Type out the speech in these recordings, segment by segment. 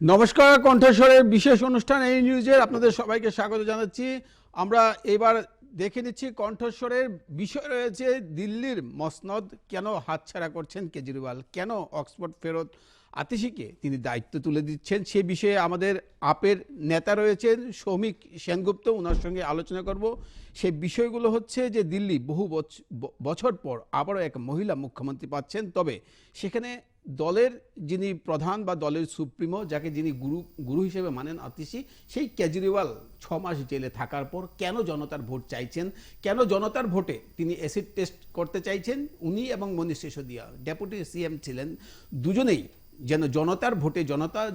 নমস্কার, কণ্ঠস্বরের বিশেষ অনুষ্ঠান এই নিউজের আপনাদের সবাইকে স্বাগত জানাচ্ছি। আমরা এবার দেখে নিচ্ছি কণ্ঠস্বরের বিষয় রয়েছে দিল্লির মসনদ কেন হাতছাড়া করছেন কেজরিওয়াল, কেন অক্সফোর্ড ফেরত আতিশিকে তিনি দায়িত্ব তুলে দিচ্ছেন, সে বিষয়ে আমাদের আপের নেতা রয়েছেন সৌমিক সেনগুপ্ত, ওনার সঙ্গে আলোচনা করব। সেই বিষয়গুলো হচ্ছে যে দিল্লি বহু বছর পর আবারও এক মহিলা মুখ্যমন্ত্রী পাচ্ছেন, তবে সেখানে দলের যিনি প্রধান বা দলের সুপ্রিমো, যাকে যিনি গুরু হিসেবে মানেন আতিশি, সেই কেজরিওয়াল 6 মাস জেলে থাকার পর কেন জনতার ভোট চাইছেন, কেন জনতার ভোটে তিনি অ্যাসিড টেস্ট করতে চাইছেন। উনি এবং মনীষ সিসোদিয়া ডেপুটি সিএম ছিলেন, দুজনেই যেন জনতার ভোটে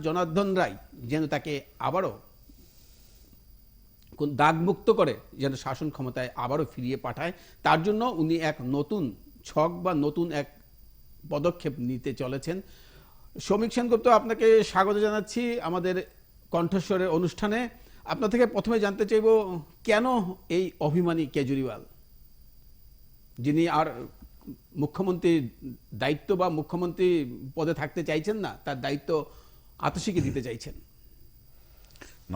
জনার্দন রায় যেন তাকে আবারও দাগমুক্ত করে যেন শাসন ক্ষমতায় আবারও ফিরিয়ে পাঠায়, তার জন্য উনি এক নতুন ছক বা নতুন এক পদক্ষেপ নিতে চলেছেন। সৌমিক সেনগুপ্ত, আপনাকে স্বাগত জানাচ্ছি আমাদের কণ্ঠস্বরের অনুষ্ঠানে। আপনার থেকে প্রথমে জানতে চাইব, কেন এই অভিমানী কেজরিওয়াল, যিনি আর মুখ্যমন্ত্রীর দায়িত্ব বা মুখ্যমন্ত্রী পদে থাকতে চাইছেন না, তার দায়িত্ব আতিশিকে দিতে চাইছেন?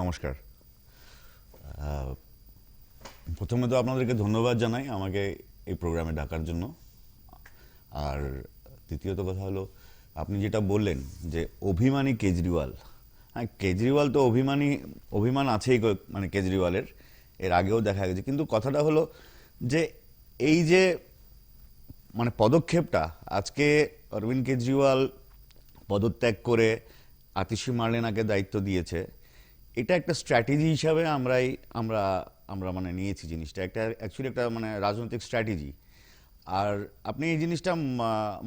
নমস্কার। প্রথমে তো আপনাদেরকে ধন্যবাদ জানাই আমাকে এই প্রোগ্রামে ডাকার জন্য। আর দ্বিতীয়ত কথা হলো, আপনি যেটা বললেন যে অভিমানী কেজরিওয়াল, হ্যাঁ, কেজরিওয়াল তো অভিমান আছেই, মানে কেজরিওয়ালের এর আগেও দেখা গেছে। কিন্তু কথাটা হলো যে এই যে মানে পদক্ষেপটা আজকে অরবিন্দ কেজরিওয়াল পদত্যাগ করে আতিশি মার্লেনাকে দায়িত্ব দিয়েছে, এটা একটা স্ট্র্যাটেজি হিসাবে আমরা মানে নিয়েছি জিনিসটা। একটা অ্যাকচুয়ালি একটা মানে রাজনৈতিক স্ট্র্যাটেজি। আর আপনি এই জিনিসটা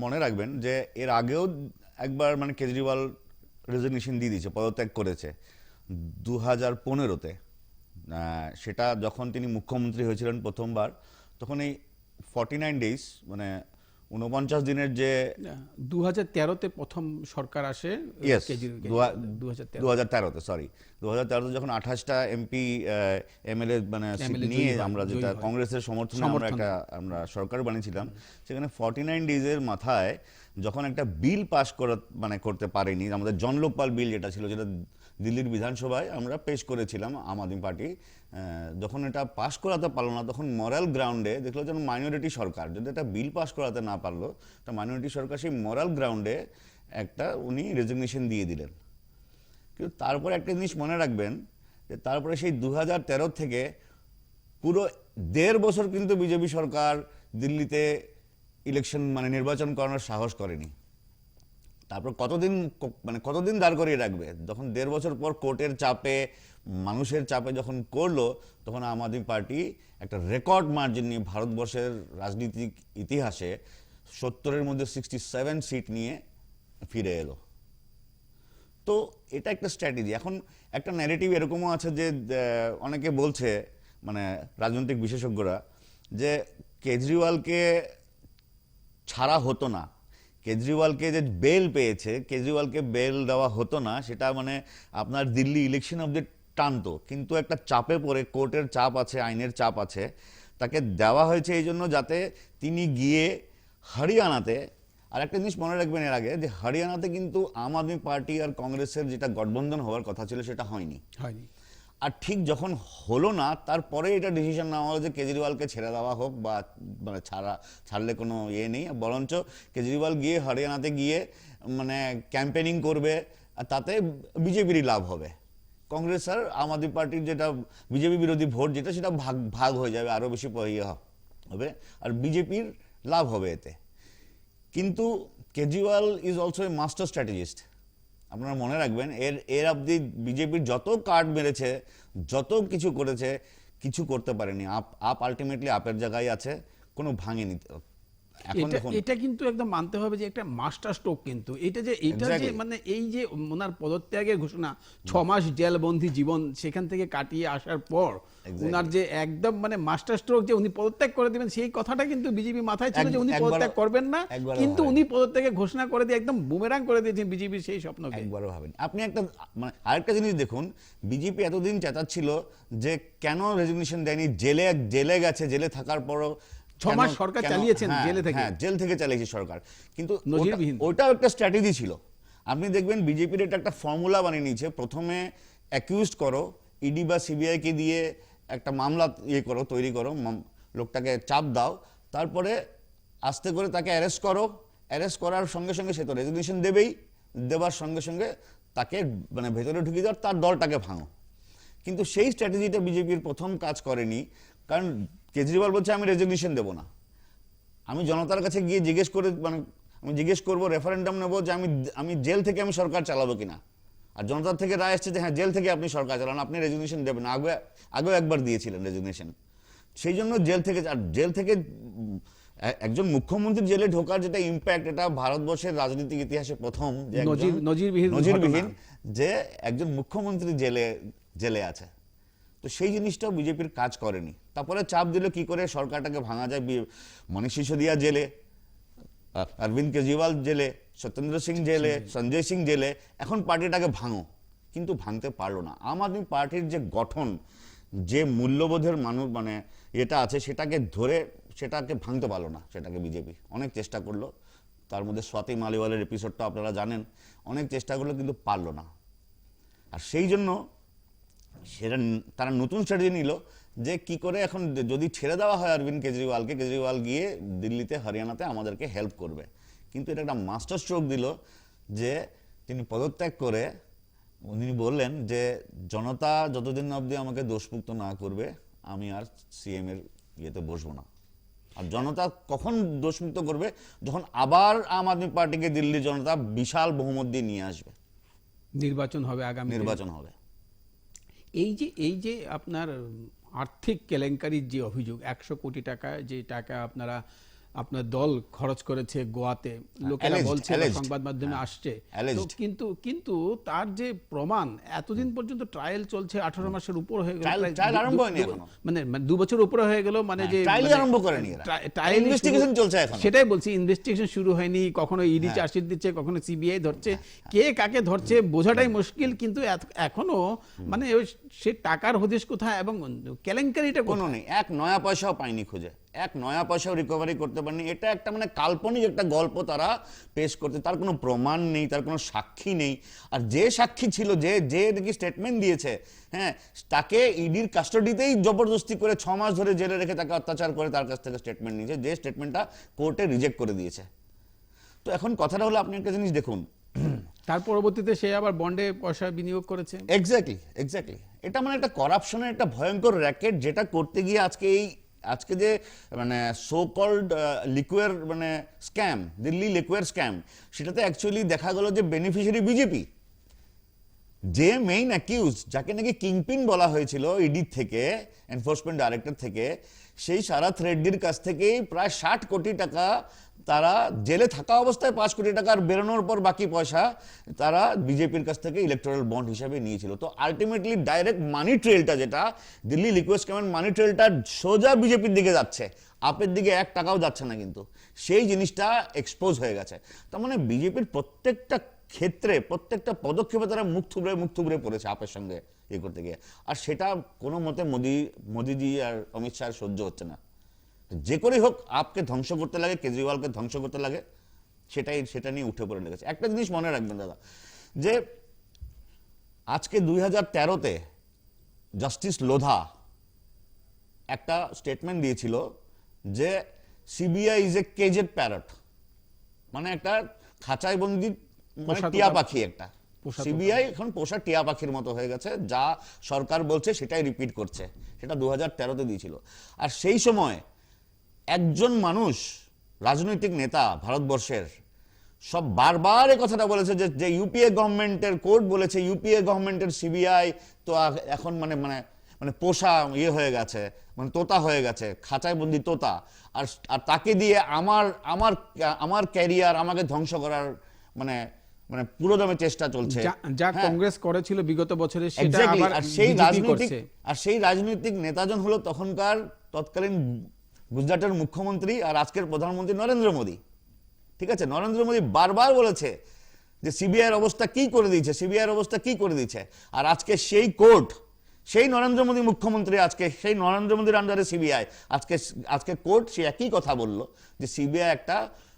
মনে রাখবেন যে এর আগেও একবার মানে কেজরিওয়াল রেজিগনেশন দিয়ে দিয়েছে, পদত্যাগ করেছে 2015-তে। সেটা যখন তিনি মুখ্যমন্ত্রী হয়েছিলেন প্রথমবার, তখন এই 49 ডেজ মানে 49 দিনের যে 2013-তে প্রথম সরকার আসে। 2013-তে সরি 2013-তে যখন 28টা এমপি এমএলএ মানে নিয়ে আমরা যেটা কংগ্রেসের সমর্থনে আমরা সরকার বানিয়েছিলাম, সেখানে 49 ডেজের মাথায় যখন একটা বিল পাস করতে পারেনি, আমাদের জন লোকপাল বিল যেটা ছিল, যেটা দিল্লির বিধানসভায় আমরা পেশ করেছিলাম আম আদমি পার্টি, যখন এটা পাস করাতে পারলো না, তখন মরাল গ্রাউন্ডে দেখলো যেন মাইনরিটি সরকার যদি একটা বিল পাস করাতে না পারলো, একটা মাইনরিটি সরকার সেই মরাল গ্রাউন্ডে একটা উনি রেজিগনেশন দিয়ে দিলেন। কিন্তু তারপরে একটা জিনিস মনে রাখবেন যে তারপরে সেই 2013 থেকে পুরো 1.5 বছর কিন্তু বিজেপি সরকার দিল্লিতে ইলেকশন মানে নির্বাচন করানোর সাহস করেনি। তারপর কতদিন দাঁড় করিয়ে রাখবে? যখন 1.5 বছর পর কোর্টের চাপে, মানুষের চাপে যখন করলো, তখন আম আদমি পার্টি একটা রেকর্ড মার্জিন নিয়ে ভারতবর্ষের রাজনীতিক ইতিহাসে 70-এর মধ্যে 67 সিট নিয়ে ফিরে এলো। তো এটা একটা স্ট্র্যাটেজি। এখন একটা ন্যারেটিভ এরকমও আছে যে অনেকে বলছে, মানে রাজনৈতিক বিশেষজ্ঞরা, যে কেজরিওয়ালকে ছাড়া হতো না, কেজরিওয়ালকে যে বেল পেয়েছে, কেজরিওয়ালকে বেল দেওয়া হতো না, সেটা মানে আপনার দিল্লি ইলেকশন অবধি টানতো। কিন্তু একটা চাপে পড়ে, কোর্টের চাপ আছে, আইনের চাপ আছে, তাকে দেওয়া হয়েছে এই জন্য যাতে তিনি গিয়ে হরিয়ানাতে, আর একটা জিনিস মনে রাখবেন এর আগে, যে হরিয়ানাতে কিন্তু আম আদমি পার্টি আর কংগ্রেসের যেটা গঠবন্ধন হওয়ার কথা ছিল সেটা হয়নি। আর ঠিক যখন হলো না, তারপরে এটা ডিসিশন নেওয়া হলো যে কেজরিওয়ালকে ছেড়ে দেওয়া হোক, বা মানে ছাড়লে কোনো ইয়ে নেই, বরঞ্চ কেজরিওয়াল গিয়ে হরিয়ানাতে গিয়ে মানে ক্যাম্পেনিং করবে, আর তাতে বিজেপিরই লাভ হবে। কংগ্রেস আর আম আদমি পার্টির যেটা বিজেপি বিরোধী ভোট যেটা, সেটা ভাগ হয়ে যাবে, আরও বেশি হবে, আর বিজেপির লাভ হবে এতে। কিন্তু Kejriwal is also a master strategist. আপনারা মনে রাখবেন, এর অবধি বিজেপির যত কার্ড মেরেছে, যত কিছু করেছে, কিছু করতে পারেনি। আপ আলটিমেটলি আপের জায়গায় আছে, কোনো ভাঙেনি। এটা কিন্তু একদম মানতে হবে যে একটা মাস্টার স্ট্রোক। কিন্তু এটা যে মানে এই যে ওনার পদত্যাগের ঘোষণা, 6 মাস জেলবন্দি জীবন সেখান থেকে কাটিয়ে আসার পর ওনার যে একদম মানে মাস্টার স্ট্রোক, যে উনি পদত্যাগ করে দিবেন, সেই কথাটা কিন্তু বিজেপি মাথায় ছিল যে উনি পদত্যাগ করবেন না, কিন্তু উনি পদত্যাগের ঘোষণা করে দিয়ে একদম বুমেরাং করে দিয়েছেন বিজেপির সেই স্বপ্নকে। একবারও ভাবেন। আপনি একটা মানে আরেকটা জিনিস দেখুন, বিজেপি এতদিন চেঁচাচ্ছিল যে কেন রেজিগনেশন দেয়নি, জেলে গেছে, জেলে থাকার পরও 6 মাস সরকার চালিয়েছেন জেলে থেকে, জেল থেকে চালিয়েছে সরকার। কিন্তু ওটাও একটা স্ট্র্যাটেজি ছিল। আপনি দেখবেন বিজেপির এটা একটা ফর্মুলা বানিয়ে নিয়েছে, প্রথমে অ্যাকিউজড করো, ইডি বা সিবিআইকে দিয়ে একটা মামলা তৈরি করো, লোকটাকে চাপ দাও, তারপরে আস্তে করে তাকে অ্যারেস্ট করো, অ্যারেস্ট করার সঙ্গে সঙ্গে সে তো রেজিগনেশন দেবেই, দেওয়ার সঙ্গে সঙ্গে তাকে মানে ভেতরে ঢুকিয়ে দেওয়ার, তার দলটাকে ভাঙো। কিন্তু সেই স্ট্র্যাটেজিটা বিজেপির প্রথম কাজ করেনি, কারণ কেজরিওয়াল বলছে আমি রেজিগনেশন দেবো না, আমি জনতার কাছে গিয়ে জিজ্ঞেস করে মানে আমি জিজ্ঞেস করবো, রেফারেন্ডাম নেবো যে আমি জেল থেকে আমি সরকার চালাবো কিনা, আর জনতার থেকে রায় এসছে যে হ্যাঁ জেল থেকে আপনি সরকার চালান, আপনি রেজিগনেশন দেবেন। আগেও একবার দিয়েছিলেন রেজিগনেশন, সেই জন্য জেল থেকে একজন মুখ্যমন্ত্রী জেলে ঢোকার যেটা ইম্প্যাক্ট, এটা ভারতবর্ষের রাজনৈতিক ইতিহাসে প্রথম যে নজিরবিহীন যে একজন মুখ্যমন্ত্রী জেলে আছে। তো সেই জিনিসটাও বিজেপির কাজ করেনি। তারপরে চাপ দিল কি করে সরকারটাকে ভাঙা যায়, মনীষ সিসোদিয়া জেলে, অরবিন্দ কেজরিওয়াল জেলে, সত্যেন্দ্র সিং জেলে, সঞ্জয় সিং জেলে, এখন পার্টিটাকে ভাঙো, কিন্তু ভাঙতে পারলো না। আম আদমি পার্টির যে গঠন, যে মূল্যবোধের মানুষ মানে এটা আছে, সেটাকে ভাঙতে পারলো না। সেটাকে বিজেপি অনেক চেষ্টা করলো, তার মধ্যে স্বাতি মালিওয়ালের এপিসোডটা আপনারা জানেন, অনেক চেষ্টা করলো কিন্তু পারলো না। আর সেই জন্য তারা নতুন স্ট্র্যাটেজি নিল যে কি করে এখন যদি ছেড়ে দেওয়া হয় অরবিন্দ কেজরিওয়ালকে, কেজরিওয়াল গিয়ে দিল্লিতে হরিয়ানাতে আমাদেরকে হেল্প করবে। কিন্তু এটা একটা মাস্টার স্ট্রোক দিল যে তিনি পদত্যাগ করে উনি বললেন যে জনতা যতদিন অবধি আমাকে দোষমুক্ত না করবে আমি আর সিএম এর ইয়েতে বসবো না। আর জনতা কখন দোষমুক্ত করবে, যখন আবার আম আদমি পার্টিকে দিল্লি জনতা বিশাল বহুমত দিয়ে নিয়ে আসবে, নির্বাচন হবে, আগামী নির্বাচন হবে। এই যে আপনার আর্থিক কেলেঙ্কারির যে অভিযোগ, 100 কোটি টাকা যে টাকা আপনার দল খরচ করেছে গোয়াতে, লোকেরা বলছে, সংবাদ মাধ্যমে আসছে, কিন্তু তার যে প্রমাণ, এতদিন পর্যন্ত ট্রায়াল চলছে, 18 মাসের উপর হয়ে গেল, মানে 2 বছর উপরে হয়ে গেল, মানে যে সেটাই বলছি, ইনভেস্টিগেশন শুরু হয়নি, কখনো ইডি চার্জশিট দিচ্ছে, কখনো সিবিআই ধরছে, কে কাকে ধরছে বোঝাটাই মুশকিল। কিন্তু এখনো মানে সে টাকার হদিশ কোথায় এবং কেলেঙ্কারিটা কোনো নেই, এক নয়া পয়সাও পায়নি খুঁজে, এক নয়া পয়সাও রিকভারি করতে পারেনি। এটা একটা মানে কাল্পনিক একটা গল্প তারা পেশ করতে, তার কোনো প্রমাণ নেই, তার কোনো সাক্ষী নেই। আর যে সাক্ষী ছিল, যে নাকি স্টেটমেন্ট দিয়েছে, হ্যাঁ, তাকে ইডির কাস্টাডিতেই জবরদস্তি করে 6 মাস ধরে জেলে রেখে তাকে অত্যাচার করে তার কাছ থেকে স্টেটমেন্ট নিয়েছে, যে স্টেটমেন্টটা কোর্টে রিজেক্ট করে দিয়েছে। তো এখন কথাটা হলো, আপনি একটা জিনিস দেখুন, তার পরবর্তীতে সে আবার বন্ডে পয়সা বিনিয়োগ করেছে। এক্স্যাক্টলি এটা মানে একটা করাপশনের একটা ভয়ঙ্কর র্যাকেট, যেটা করতে গিয়ে আজকে যে মানে সো কল্ড লিকুয়ার মানে স্ক্যাম, দিল্লি লিকুয়ার স্ক্যাম, সেটাতে অ্যাকচুয়ালি দেখা গেল যে বেনিফিশিয়ারি বিজেপি। যে মেইন অ্যাকিউজ, যাকে নাকি কিংপিন বলা হয়েছিল ইডি থেকে, এনফোর্সমেন্ট ডাইরেক্টর থেকে, সেই সারাথ রেড্ডির কাছ থেকেই প্রায় 60 কোটি টাকা তারা জেলে থাকা অবস্থায় 5 কোটি টাকার বেরোনোর পর বাকি পয়সা তারা বিজেপির কাছ থেকে ইলেকটোরাল বন্ড হিসাবে নিয়েছিল। তো আলটিমেটলি ডাইরেক্ট মানি ট্রেলটা, যেটা দিল্লি লিকুইড স্ক্যামের মানি ট্রেলটা সোজা বিজেপির দিকে যাচ্ছে, আপের দিকে 1 টাকাও যাচ্ছে না, কিন্তু সেই জিনিসটা এক্সপোজ হয়ে গেছে। তার মানে বিজেপির প্রত্যেকটা ক্ষেত্রে, প্রত্যেকটা পদক্ষেপে তারা মুখ থুবড়ে পড়েছে আপের সঙ্গে করতে গিয়ে। আর সেটা কোনো মতে মোদিজি আর অমিত শাহ সহ্য হচ্ছে না। যে করেই হোক আপকে ধ্বংস করতে লাগে, কেজরিওয়ালকে ধ্বংস করতে লাগে, সেটা নিয়ে উঠে পড়ে লেগেছে। একটা জিনিস মনে রাখবেন দাদা, যে আজকে 2013-তে জাস্টিস লোধা একটা স্টেটমেন্ট দিয়েছিল যে CBI is a caged parrot, মানে একটা খাঁচায় বন্দি মানে টিয়া পাখি। একটা সিবিআই এখন পোষা টিয়া পাখির মতো হয়ে গেছে, যা সরকার বলছে সেটাই রিপিট করছে। সেটা 2013-তে দিয়েছিল। আর সেই সময় একজন মানুষ, রাজনৈতিক নেতা ভারতবর্ষের, সব বারবার এই কথাটা বলেছে যে ইউপিএ গভর্নমেন্টের কোর্ট বলেছে, ইউপিএ গভর্নমেন্টের সিবিআই তো এখন মানে পোষা হয়ে গেছে, মানে তোতা হয়ে গেছে, খাঁচায় বন্দি তোতা। আর তাকে দিয়ে আমার ক্যারিয়ার, আমাকে ধ্বংস করার মানে পুরোদমে চেষ্টা চলছে, যা কংগ্রেস করেছিল বিগত বছরে, সেটা আবার সেই রাজনৈতিক নেতাজন হলো তৎকালীন গুজরাটের মুখ্যমন্ত্রী আর আজকের প্রধানমন্ত্রী নরেন্দ্র মোদী। ঠিক আছে, নরেন্দ্র মোদী বারবার বলেছে যে সিবিআইয়ের অবস্থা কি করে দিয়েছে, আর আজকে সেই কোর্ট, সেই নরেন্দ্র মোদী মুখ্যমন্ত্রী, আজকে সেই নরেন্দ্র মোদীর আন্ডারে সিবিআই, আজকে কোর্ট সে একই কথা বলল যে সিবিআই একটা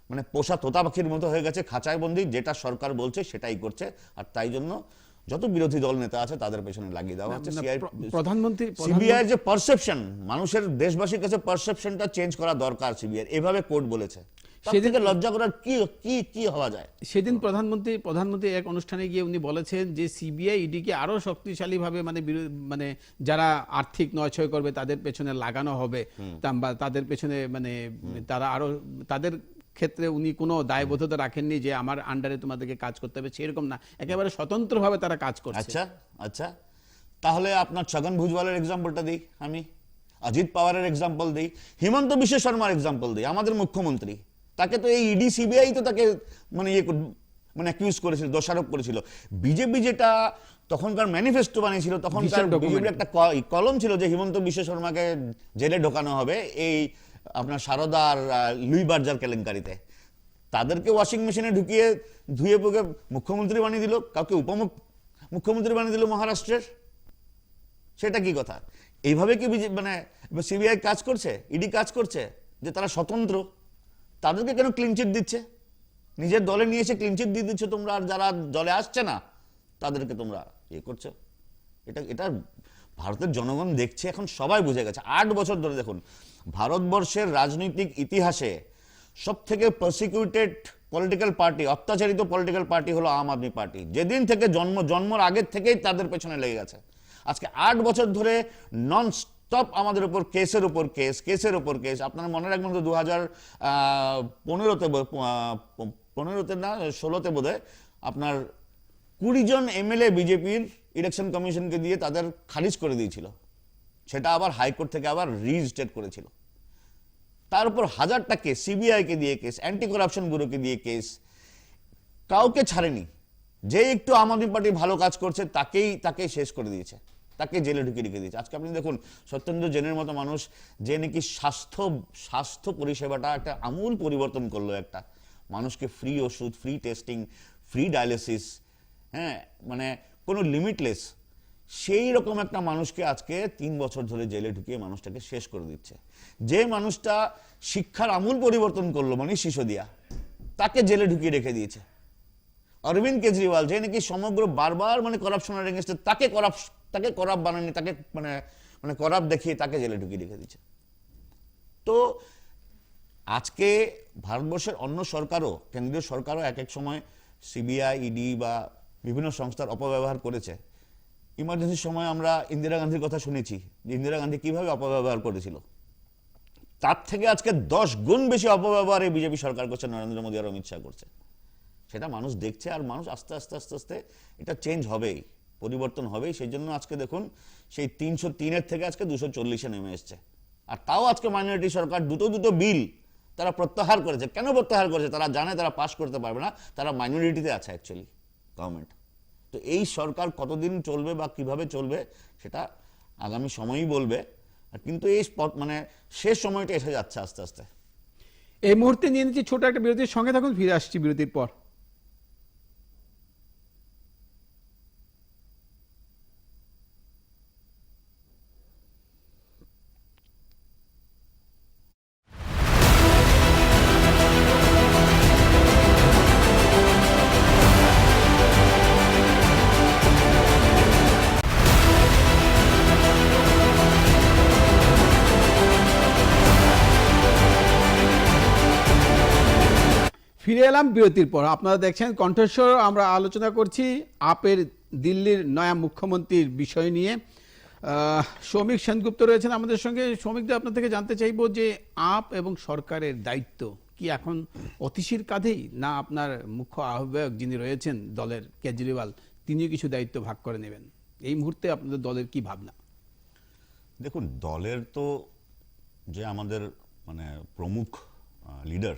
মানে পোষা তোতা পাখির মতো হয়ে গেছে, খাঁচায় বন্দি, যেটা সরকার বলছে সেটাই করছে। আর তাই জন্য যত বিরোধী দল নেতা আছে তাদের পেছনে লাগিয়ে দেওয়া হচ্ছে। প্রধানমন্ত্রী সিবিআই যে পারসেপশন, মানুষের দেশবাসীর কাছে পারসেপশনটা চেঞ্জ করা দরকার সিবিআই, এভাবে কোর্ট বলেছে। সেদিকে লজ্জা করার কি কি কি হওয়া যায়? সেদিন প্রধানমন্ত্রী এক অনুষ্ঠানে গিয়ে উনি বলেছেন যে সিবিআই ইডিকে আরো শক্তিশালী ভাবে মানে যারা আর্থিক নয়ছয় করবে তাদের পেছনে লাগানো হবে, বা তাদের পেছনে মানে তারা আরো তাদের ক্ষেত্রে উনি কোনো দায়বদ্ধতা রাখেননি যে আমার আন্ডারে তোমাদেরকে কাজ করতে হবে, সেরকম না, একেবারে স্বতন্ত্রভাবে তারা কাজ করছে। আচ্ছা আচ্ছা, তাহলে আপনার ছগন ভুজবলের এক্সাম্পলটা দিই, আমি অজিত পাওয়ারের এক্সাম্পল দিই, হিমন্ত বিশ্ব শর্মার এক্সাম্পল দিই। আমাদের মুখ্যমন্ত্রী, তাকে তো এই ইডি সিবিআই তো তাকে মানে মানে অ্যাকিউজ করেছিল, দোষারোপ করেছিল। বিজেপি যেটা তখনকার ম্যানিফেস্টো বানিয়েছিল, তখনকার বিজেপির একটা কলম ছিল যে হিমন্ত বিশ্ব শর্মাকে জেলে ঢোকানো হবে এই আপনার সারদা আর লুই বার্জার কেলেঙ্কারিতে। তাদেরকে ওয়াশিং মেশিনে ঢুকিয়ে ধুয়ে পুকে মুখ্যমন্ত্রী বানিয়ে দিল, কাউকে মুখ্যমন্ত্রী বানিয়ে দিল মহারাষ্ট্রের। সেটা কি কথা? এইভাবে কি মানে সিবিআই কাজ করছে, ইডি কাজ করছে যে তারা স্বতন্ত্র? তাদেরকে কেন ক্লিনচিট দিচ্ছে? নিজের দলে নিয়ে এসে ক্লিনচিট দিয়ে দিচ্ছ তোমরা, আর যারা দলে আসছে না তাদেরকে তোমরা ইয়ে করছো। এটা ভারতের জনগণ দেখছে, এখন সবাই বুঝে গেছে। 8 বছর ধরে দেখুন, ভারতবর্ষের রাজনৈতিক ইতিহাসে সব থেকে প্রসিকিউটেড পলিটিক্যাল পার্টি, অত্যাচারিত পলিটিক্যাল পার্টি হলো আম আদমি পার্টি। যেদিন থেকে জন্মর আগের থেকেই তাদের পেছনে লেগে গেছে। আজকে 8 বছর ধরে নন স্টপ আমাদের উপর কেসের উপর কেস। আপনার মনে রাখবেন তো 2015তে না 16তে বোধহয় আপনার 20 জন এমএলএ বিজেপির ইলেকশন কমিশনকে দিয়ে তাদের খারিজ করে দিয়েছিল। সেটা আবার হাইকোর্ট থেকে আবার রিইনস্টেট করেছিল। তার উপর 1000টা কেস, সিবিআইকে দিয়ে কেস, অ্যান্টি করাপশন ব্যুরোকে দিয়ে কেস, কাউকে ছাড়েনি। যে একটু আম আদমি পার্টি ভালো কাজ করছে তাকেই শেষ করে দিয়েছে, তাকে জেলে ঢুকিয়ে রেখে দিয়েছে। আজকে আপনি দেখুন, সত্যেন্দ্র জেনের মতো মানুষ যে নাকি স্বাস্থ্য পরিষেবাটা একটা আমূল পরিবর্তন করলো, একটা মানুষকে ফ্রি ওষুধ, ফ্রি টেস্টিং, ফ্রি ডায়ালিসিস, হ্যাঁ মানে কোনো লিমিটলেস, সেই রকম একটা মানুষকে আজকে 3 বছর ধরে জেলে ঢুকিয়ে মানুষটাকে শেষ করে দিচ্ছে। যে মানুষটা শিক্ষার আমূল পরিবর্তন করলো, মানে সিসোদিয়া, তাকে জেলে ঢুকিয়ে রেখে দিয়েছে। অরবিন্দ কেজরিওয়াল, যে নাকি সমগ্র বারবার মানে করাপশনের এগেইনস্টে, তাকে করাপ বানানি, তাকে মানে করাপ দেখিয়ে তাকে জেলে ঢুকিয়ে রেখে দিচ্ছে। তো আজকে ভারতবর্ষের অন্য সরকারও, কেন্দ্রীয় সরকারও এক সময় সিবিআই, ইডি বা বিভিন্ন সংস্থার অপব্যবহার করেছে। ইমার্জেন্সির সময় আমরা ইন্দিরা গান্ধীর কথা শুনেছি যে ইন্দিরা গান্ধী কিভাবে অপব্যবহার করেছিল। তার থেকে আজকে 10 গুণ বেশি অপব্যবহার এই বিজেপি সরকার করছে, নরেন্দ্র মোদী আর অমিত শাহ করছে। সেটা মানুষ দেখছে, আর মানুষ আস্তে আস্তে এটা চেঞ্জ হবেই, পরিবর্তন হবেই। সেই জন্য আজকে দেখুন, সেই 303-এর থেকে আজকে 240-এ নেমে এসছে। আর তাও আজকে মাইনরিটি সরকার দুটো বিল তারা প্রত্যাহার করেছে। কেন প্রত্যাহার করেছে? তারা জানে তারা পাস করতে পারবে না, তারা মাইনরিটিতে আছে অ্যাকচুয়ালি গভর্নমেন্ট। তো এই সরকার কতদিন চলবে বা কিভাবে চলবে সেটা আগামী সময়ই বলবে। কিন্তু এই মানে শেষ সময়টা এসে যাচ্ছে আস্তে আস্তে। এই মুহূর্তে নিয়ে নিচ্ছি ছোট একটা বিরতির, সঙ্গে থাকুন, ফিরে আসছি বিরতির পর। ফিরে এলাম বিরতির পর। আপনারা দেখছেন কণ্ঠস্বর, আমরা আলোচনা করছি আপের দিল্লির নয়া মুখ্যমন্ত্রীর বিষয় নিয়ে। শ্রমিক সেনগুপ্ত রয়েছেন আমাদের সঙ্গে। শ্রমিকদের আপনার থেকে জানতে চাইব যে আপ এবং সরকারের দায়িত্ব কি এখন অতীশীর কাঁধেই, না আপনার মুখ্য আহ্বায়ক যিনি রয়েছেন দলের কেজরিওয়াল, তিনিও কিছু দায়িত্ব ভাগ করে নেবেন? এই মুহূর্তে আপনাদের দলের কি ভাবনা? দেখুন, দলের তো যে আমাদের মানে প্রমুখ লিডার,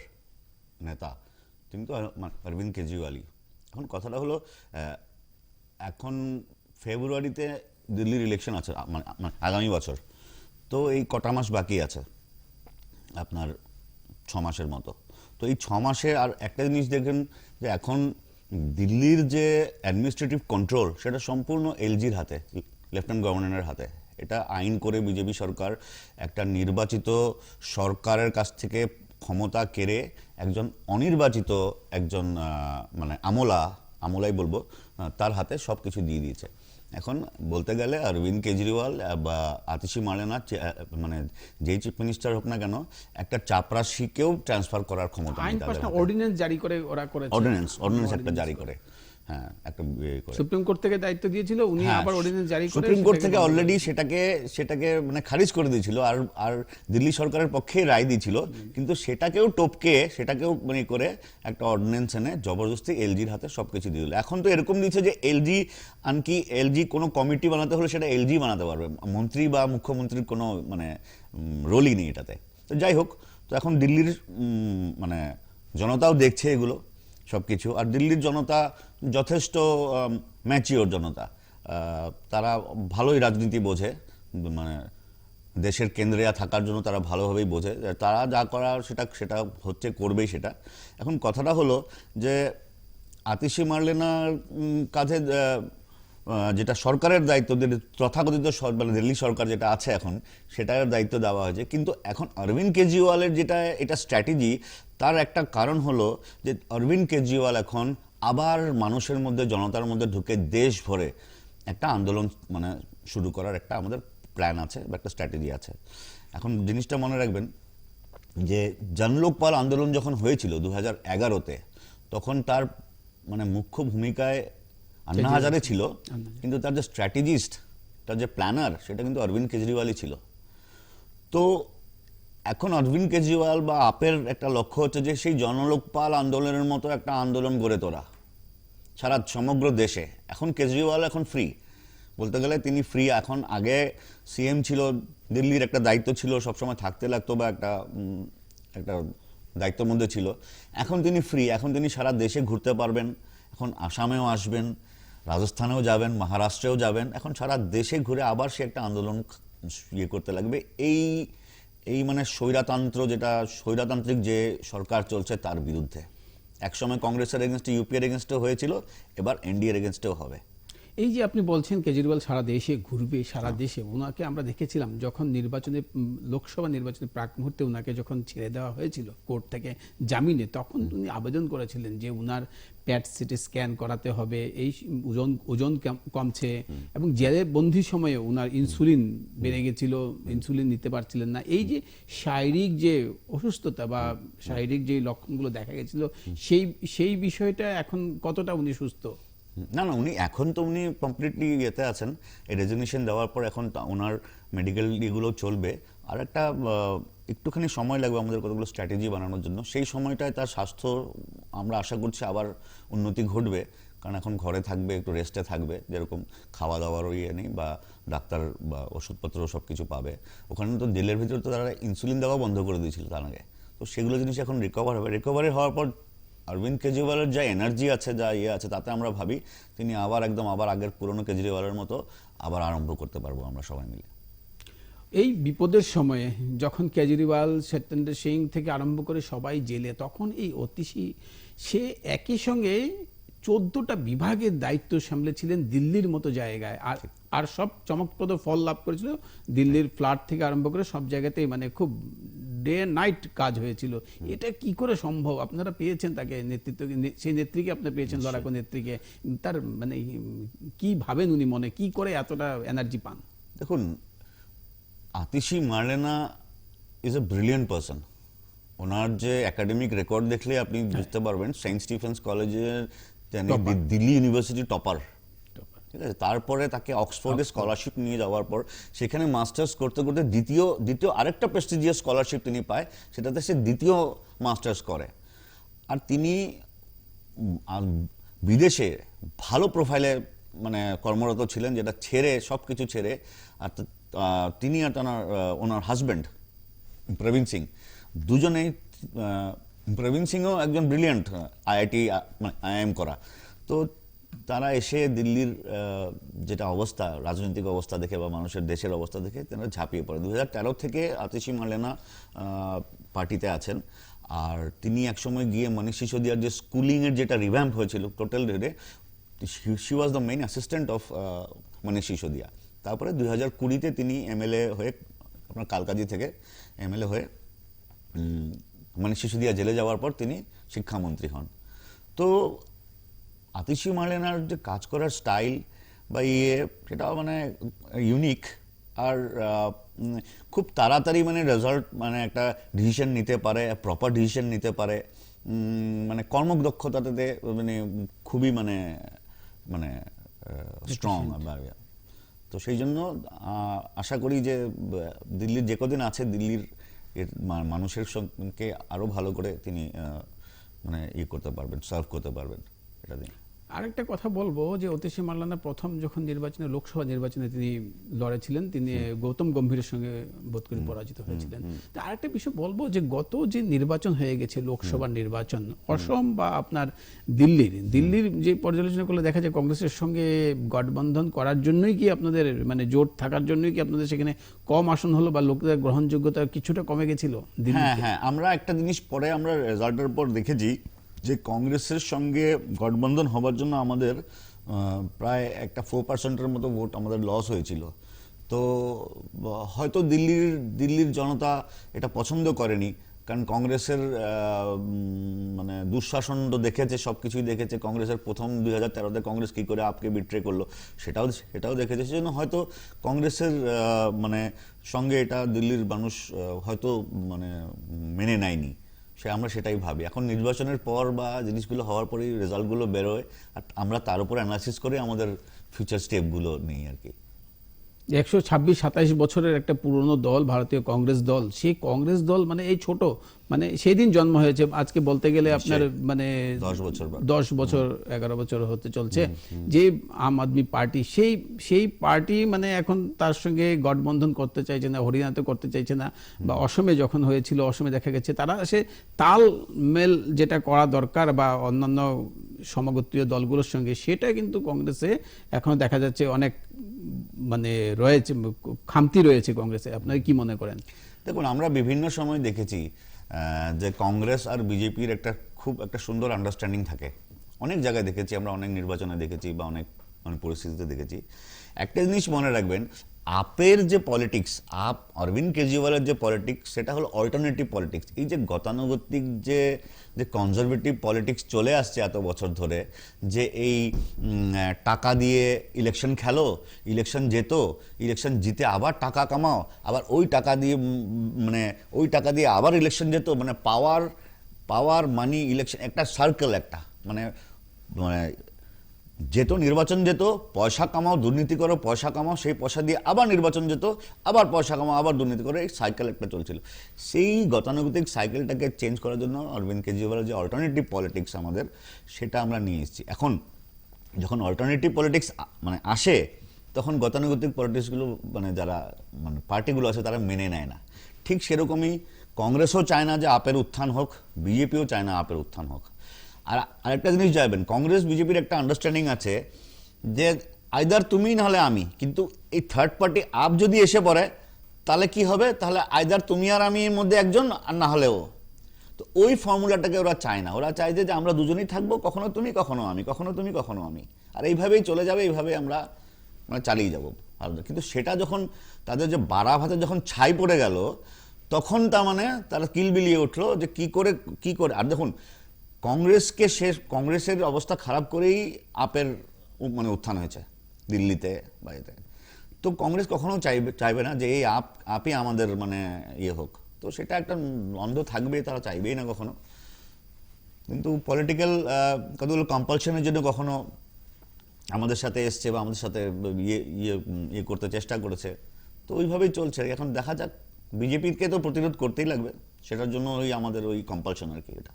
নেতা, তিনি তো অরবিন্দ কেজরিওয়ালই। এখন কথাটা হলো, এখন ফেব্রুয়ারিতে দিল্লির ইলেকশন আছে আগামী বছর। তো এই কটা মাস বাকি আছে, আপনার 6 মাসের মতো। তো এই 6 মাসে আর একটা জিনিস দেখেন যে এখন দিল্লির যে অ্যাডমিনিস্ট্রেটিভ কন্ট্রোল সেটা সম্পূর্ণ এলজির হাতে, লেফটেন্যান্ট গভর্নরের হাতে। এটা আইন করে বিজেপি সরকার একটা নির্বাচিত সরকারের কাছ থেকে ক্ষমতা কেড়ে একজন অনির্বাচিত একজন মানে আমলাই বলবো, তার হাতে সব কিছু দিয়ে দিয়েছে। এখন বলতে গেলে অরবিন্দ কেজরিওয়াল বা আতিশি মার্লেনা মানে যেই চিফ মিনিস্টার হোক না কেন, একটা চাপরাশিকেও ট্রান্সফার করার ক্ষমতা নেই তাদের হাতে। অর্ডিন্যান্স জারি করে ওরা করেছে, অর্ডিন্যান্স একটা জারি করে, হ্যাঁ, একটা সুপ্রিম কোর্ট থেকে দায়িত্ব দিয়েছিল, উনি আবার অর্ডিন্যান্স জারি করে সুপ্রিম কোর্ট থেকে অলরেডি সেটাকে মানে খারিজ করে দিয়েছিল, আর দিল্লি সরকারের পক্ষে রায় দিয়েছিল, কিন্তু সেটাকেও টপকে, সেটাকেও মানে করে একটা অর্ডিন্যান্স এনে জবরদস্তি এলজির হাতে সবকিছু দিয়ে দিল। এখন তো এরকম দিচ্ছে যে এলজি কোনো কমিটি বানাতে হলে সেটা এলজি বানাতে পারবে, মন্ত্রী বা মুখ্যমন্ত্রীর কোনো মানে রোলই নেই এটাতে। তো যাই হোক, তো এখন দিল্লির মানে জনতাও দেখছে এগুলো সব কিছু, আর দিল্লির জনতা যথেষ্ট ম্যাচিওর জনতা, তারা ভালোই রাজনীতি বোঝে, মানে দেশের কেন্দ্রে থাকার জন্য তারা ভালোভাবেই বোঝে, তারা যা করার সেটা হচ্ছে, করবেই সেটা। এখন কথাটা হলো যে আতিশি মার্লেনার কাছে যেটা সরকারের দায়িত্ব, তথাকথিত মানে দিল্লি সরকার যেটা আছে এখন, সেটার দায়িত্ব দেওয়া হয়েছে, কিন্তু এখন অরবিন্দ কেজরিওয়ালের এটা স্ট্র্যাটেজি, তার একটা কারণ হলো যে অরবিন্দ কেজরিওয়াল এখন আবার মানুষের মধ্যে, জনতার মধ্যে ঢুকে দেশ ভরে একটা আন্দোলন মানে শুরু করার একটা আমাদের প্ল্যান আছে বা একটা স্ট্র্যাটেজি আছে। এখন জিনিসটা মনে রাখবেন যে জনলোকপাল আন্দোলন যখন হয়েছিল 2011-তে, তখন তার মানে মুখ্য ভূমিকায় আন্না হাজারে ছিল, কিন্তু তার যে স্ট্র্যাটেজিস্ট, তার যে প্ল্যানার, সেটা কিন্তু অরবিন্দ কেজরিওয়ালই ছিল। তো এখন অরবিন্দ কেজরিওয়াল বা আপের একটা লক্ষ্য হচ্ছে যে সেই জনলোকপাল আন্দোলনের মতো একটা আন্দোলন গড়ে তোলা সারা সমগ্র দেশে। এখন কেজরিওয়াল এখন ফ্রি, বলতে গেলে তিনি ফ্রি। এখন আগে সিএম ছিল, দিল্লির একটা দায়িত্ব ছিল, সবসময় থাকতে লাগতো বা একটা দায়িত্বের মধ্যে ছিল। এখন তিনি ফ্রি, এখন তিনি সারা দেশে ঘুরতে পারবেন, এখন আসামেও আসবেন, রাজস্থানেও যাবেন, মহারাষ্ট্রেও যাবেন, এখন সারা দেশে ঘুরে আবার সে একটা আন্দোলন করতে লাগবে। এই মানে স্বৈরতান্ত্রিক যে সরকার চলছে তার বিরুদ্ধে। একসময় কংগ্রেসের এগেনস্টে, ইউপিএর এগেনস্টেও হয়েছিল, এবার এনডিএর এগেনস্টেও হবে। এই যে আপনি বলছেন কেজরিওয়াল সারা দেশে ঘুরবে, সারা দেশে, ওনাকে আমরা দেখেছিলাম যখন লোকসভা নির্বাচনের প্রাক মুহূর্তে ওনাকে যখন ছেড়ে দেওয়া হয়েছিল কোর্ট থেকে জামিনে, তখন উনি আবেদন করেছিলেন যে উনার প্যাট সিটি স্ক্যান করাতে হবে, এই ওজন কমছে, এবং জেলে বন্দির সময়ে উনার ইনসুলিন বেড়ে গেছিল, ইনসুলিন নিতে পারছিলেন না। এই যে শারীরিক যে অসুস্থতা বা শারীরিক যে লক্ষণগুলো দেখা গেছিল, সেই বিষয়টা এখন কতটা উনি সুস্থ? না, উনি এখন তো উনি কমপ্লিটলি ইয়েতে আছেন, এই রেজিগনেশন দেওয়ার পর এখন ওনার মেডিকেল এগুলো চলবে। আর একটা একটুখানি সময় লাগবে আমাদের কতগুলো স্ট্র্যাটেজি বানানোর জন্য। সেই সময়টায় তার স্বাস্থ্য আমরা আশা করছি আবার উন্নতি ঘটবে, কারণ এখন ঘরে থাকবে, একটু রেস্টে থাকবে, যেরকম খাওয়া দাওয়ারও ইয়ে নেই, বা ডাক্তার বা ওষুধপত্র সব কিছু পাবে। ওখানে তো জেলের ভিতরে তো তারা ইনসুলিন দেওয়া বন্ধ করে দিয়েছিল তার আগে। তো সেগুলো জিনিস এখন রিকভার হবে। রিকভারি হওয়ার পর অরবিন্দ কেজরিওয়ালের যা এনার্জি আছে, যা ইয়ে আছে, তাতে আমরা ভাবি তিনি আবার আগের পুরনো কেজরিওয়ালের মতো আবার আরম্ভ করতে পারবো আমরা সবাই মিলে। এই বিপদের সময়ে যখন কেজরিওয়াল, সত্যেন্দ্র সিং থেকে আরম্ভ করে সবাই জেলে, তখন এই অতিশী সে একই সঙ্গে 14টা বিভাগের দায়িত্ব সামলেছিলেন দিল্লির মতো জায়গায়, আর সব চমকপ্রদ ফল লাভ করেছিল। দিল্লির ফ্ল্যাট থেকে আরম্ভ করে সব জায়গাতেই মানে খুব ডে নাইট কাজ হয়েছিল। এটা কি করে সম্ভব? আপনারা পেয়েছেন তাকে, নেতৃত্ব, সেই নেত্রীকে আপনি পেয়েছেন, লড়াকু নেত্রীকে, তার মানে কি ভাবেন উনি, মনে কি করে এতটা এনার্জি পান? দেখুন, Atishi Marlena is a brilliant person. ওনার যে একাডেমিক রেকর্ড দেখলে আপনি বুঝতে পারবেন, সেন্ট স্টিফেন্স কলেজের দিল্লি ইউনিভার্সিটি টপার, ঠিক আছে। তারপরে তাকে অক্সফোর্ডে স্কলারশিপ নিয়ে যাওয়ার পর সেখানে মাস্টার্স করতে করতে দ্বিতীয় আরেকটা প্রেস্টিজিয়াস স্কলারশিপ তিনি পায়, সেটাতে সে দ্বিতীয় মাস্টার্স করে। আর তিনি বিদেশে ভালো প্রোফাইলে মানে কর্মরত ছিলেন, যেটা ছেড়ে, সব কিছু ছেড়ে, আর তিনি আর ওনার হাজব্যান্ড প্রবীণ সিং, দুজনেই, প্রবীণ সিংও একজন ব্রিলিয়ান্ট IIM করা। তো তারা এসে দিল্লির যেটা অবস্থা, রাজনৈতিক অবস্থা দেখে বা মানুষের দেশের অবস্থা দেখে তারা ঝাঁপিয়ে পড়ে। 2013 থেকে আতিশি মার্লেনা পার্টিতে আছেন। আর তিনি একসময় গিয়ে মনীষ সিসোদিয়ার যে স্কুলিংয়ের যেটা রিভ্যাম্প হয়েছিল টোটাল রেটে, she was the main assistant of Manish Sisodia. তারপরে 2020-তে তিনি MLA হয়ে, আপনার কালকাজি থেকে MLA হয়ে মানে সিসোদিয়া জেলে যাওয়ার পর তিনি শিক্ষামন্ত্রী হন। তো আতিশি মার্লেনার যে কাজ করার স্টাইল বা সেটা মানে ইউনিক, আর খুব তাড়াতাড়ি মানে রেজাল্ট, মানে একটা ডিসিশন নিতে পারে, প্রপার ডিসিশন নিতে পারে, মানে কর্মদক্ষতাতে মানে খুবই মানে মানে স্ট্রং। তো সেই জন্য আশা করি যে দিল্লির যে কদিন আছে, দিল্লির মানুষের সঙ্গে আরো ভালো করে তিনি মানে করতে পারবেন, সার্ভ করতে পারবেন এটা দিয়ে। আরেকটা কথা বলবো যে অতিশী মার্লেনা প্রথম যখন লোকসভা নির্বাচনে তিনি লড়েছিলেন, তিনি গৌতম গম্ভীরের সঙ্গে বোধ করি পরাজিত হয়েছিলেন। তো আরেকটা বিষয় বলবো যে গত যে নির্বাচন হয়ে গেছে, লোকসভা নির্বাচন, অসম বা আপনার দিল্লির যে পর্যালোচনা করলে দেখা যায় কংগ্রেসের সঙ্গে গঠবন্ধন করার জন্যই কি আপনাদের মানে জোট থাকার জন্যই কি আপনাদের সেখানে কম আসন হলো বা লোকদের গ্রহণযোগ্যতা কিছুটা কমে গেছিল? হ্যাঁ, আমরা একটা জিনিস পরে আমরা রেজাল্টের পর দেখেছি যে কংগ্রেসের সঙ্গে গঠবন্ধন হবার জন্য আমাদের প্রায় একটা 4% মতো ভোট আমাদের লস হয়েছিল। তো হয়তো দিল্লির জনতা এটা পছন্দ করেনি, কারণ কংগ্রেসের মানে দুঃশাসন তো দেখেছে, সব কিছুই দেখেছে। কংগ্রেসের প্রথম 2013-তে কংগ্রেস কী করে আপকে বিট্রে করলো সেটাও দেখেছে। সেজন্য হয়তো কংগ্রেসের মানে সঙ্গে এটা দিল্লির মানুষ হয়তো মানে মেনে নেয়নি, আমরা সেটাই ভাবি। এখন নির্বাচনের পর বা জিনিসগুলো হওয়ার পরেই রেজাল্টগুলো বেরোয়, আর আমরা তার উপর অ্যানালাইসিস করে আমাদের ফিউচার স্টেপগুলো নিই আর কি। 126-27 বছরের একটা পুরনো দল ভারতীয় কংগ্রেস দল, সেই কংগ্রেস দল মানে এই ছোট, মানে সেই দিন জন্ম হয়েছে, আজকে বলতে গেলে আপনার মানে 10 বছর 11 বছর হতে চলছে যে আম আদমি পার্টি, সেই পার্টি মানে এখন তার সঙ্গে গঠবন্ধন করতে চাইছে না, হরিয়ানাতে করতে চাইছে না, বা অসমে যখন হয়েছিল, অসমে দেখা গেছে তারা সে তালমেল যেটা করা দরকার বা অন্যান্য সমগোত্রীয় দলগুলোর সঙ্গে, সেটা কিন্তু কংগ্রেসে এখন দেখা যাচ্ছে অনেক মানে রয়েছে, খামতি রয়েছে কংগ্রেসে। আপনারা কি মনে করেন? দেখুন, আমরা বিভিন্ন সময় দেখেছি যে কংগ্রেস আর বিজেপির খুব একটা সুন্দর আন্ডারস্ট্যান্ডিং থাকে। অনেক জায়গায় দেখেছি আমরা, অনেক নির্বাচনে দেখেছি বা অনেক পরিস্থিতিতে দেখেছি। একটা জিনিস মনে রাখবেন, আপের যে পলিটিক্স, অরবিন্দ কেজরিওয়ালের যে পলিটিক্স, সেটা হলো অল্টারনেটিভ পলিটিক্স। এই যে গতানুগতিক যে কনজারভেটিভ পলিটিক্স চলে আসছে এত বছর ধরে, যে এই টাকা দিয়ে ইলেকশন খেলো, ইলেকশন জিতে আবার টাকা কামাও, আবার ওই টাকা দিয়ে আবার ইলেকশন যেত, মানে পাওয়ার মানি ইলেকশন, একটা সার্কেল, একটা মানে নির্বাচন যেত, পয়সা কামাও, দুর্নীতি করো, পয়সা কামাও, সেই পয়সা দিয়ে আবার নির্বাচন যেত, আবার পয়সা কামাও, আবার দুর্নীতি করো, এই সাইকেল একটা চলছিল। সেই গতানুগতিক সাইকেলটাকে চেঞ্জ করার জন্য অরবিন্দ কেজরিওয়ালের যে অল্টারনেটিভ পলিটিক্স আমাদের, সেটা আমরা নিয়ে এসেছি। এখন যখন অল্টারনেটিভ পলিটিক্স মানে আসে, তখন গতানুগতিক পলিটিক্সগুলো মানে যারা মানে পার্টিগুলো আছে তারা মেনে নেয় না। ঠিক সেরকমই কংগ্রেসও চায় না যে আপের উত্থান হোক, বিজেপিও চায় না আপের উত্থান হোক। আর আরেকটা জিনিস যাবেন, কংগ্রেস বিজেপির একটা আন্ডারস্ট্যান্ডিং আছে যে আইদার তুমি নাহলে আমি, কিন্তু এই থার্ড পার্টি আপ যদি এসে পড়ে তাহলে কি হবে, তাহলে আইদার তুমি আর আমি এর মধ্যে একজন, আর না হলে ও। তো ওই ফর্মুলাটাকে ওরা চায় না, ওরা চায় যে আমরা দুজনেই থাকবো, কখনো তুমি কখনো আমি, কখনো তুমি কখনো আমি, আর এইভাবেই চলে যাবে, এইভাবে আমরা মানে চালিয়ে যাবো। কিন্তু সেটা যখন তাদের যে বাড়া ভাতে যখন ছাই পড়ে গেল, তখন তার মানে তারা কিলবিলিয়ে উঠলো যে কি করে। আর দেখুন, কংগ্রেসের অবস্থা খারাপ করেই আপের মানে উত্থান হয়েছে দিল্লিতে বাইরে। তো কংগ্রেস কখনো চাইবে না যে এই আপই আমাদের মানে হোক। তো সেটা একটা দ্বন্দ্ব থাকবে, তারা চাইবেই না কখনো। কিন্তু পলিটিক্যাল কতগুলো কম্পালশনের জন্য কখনো আমাদের সাথে এসছে বা আমাদের সাথে ইয়ে করতে চেষ্টা করেছে। তো ওইভাবেই চলছে। এখন দেখা যাক, বিজেপিকে তো প্রতিরোধ করতেই লাগবে, সেটার জন্য আমাদের ওই কম্পালশন আর কি। এটা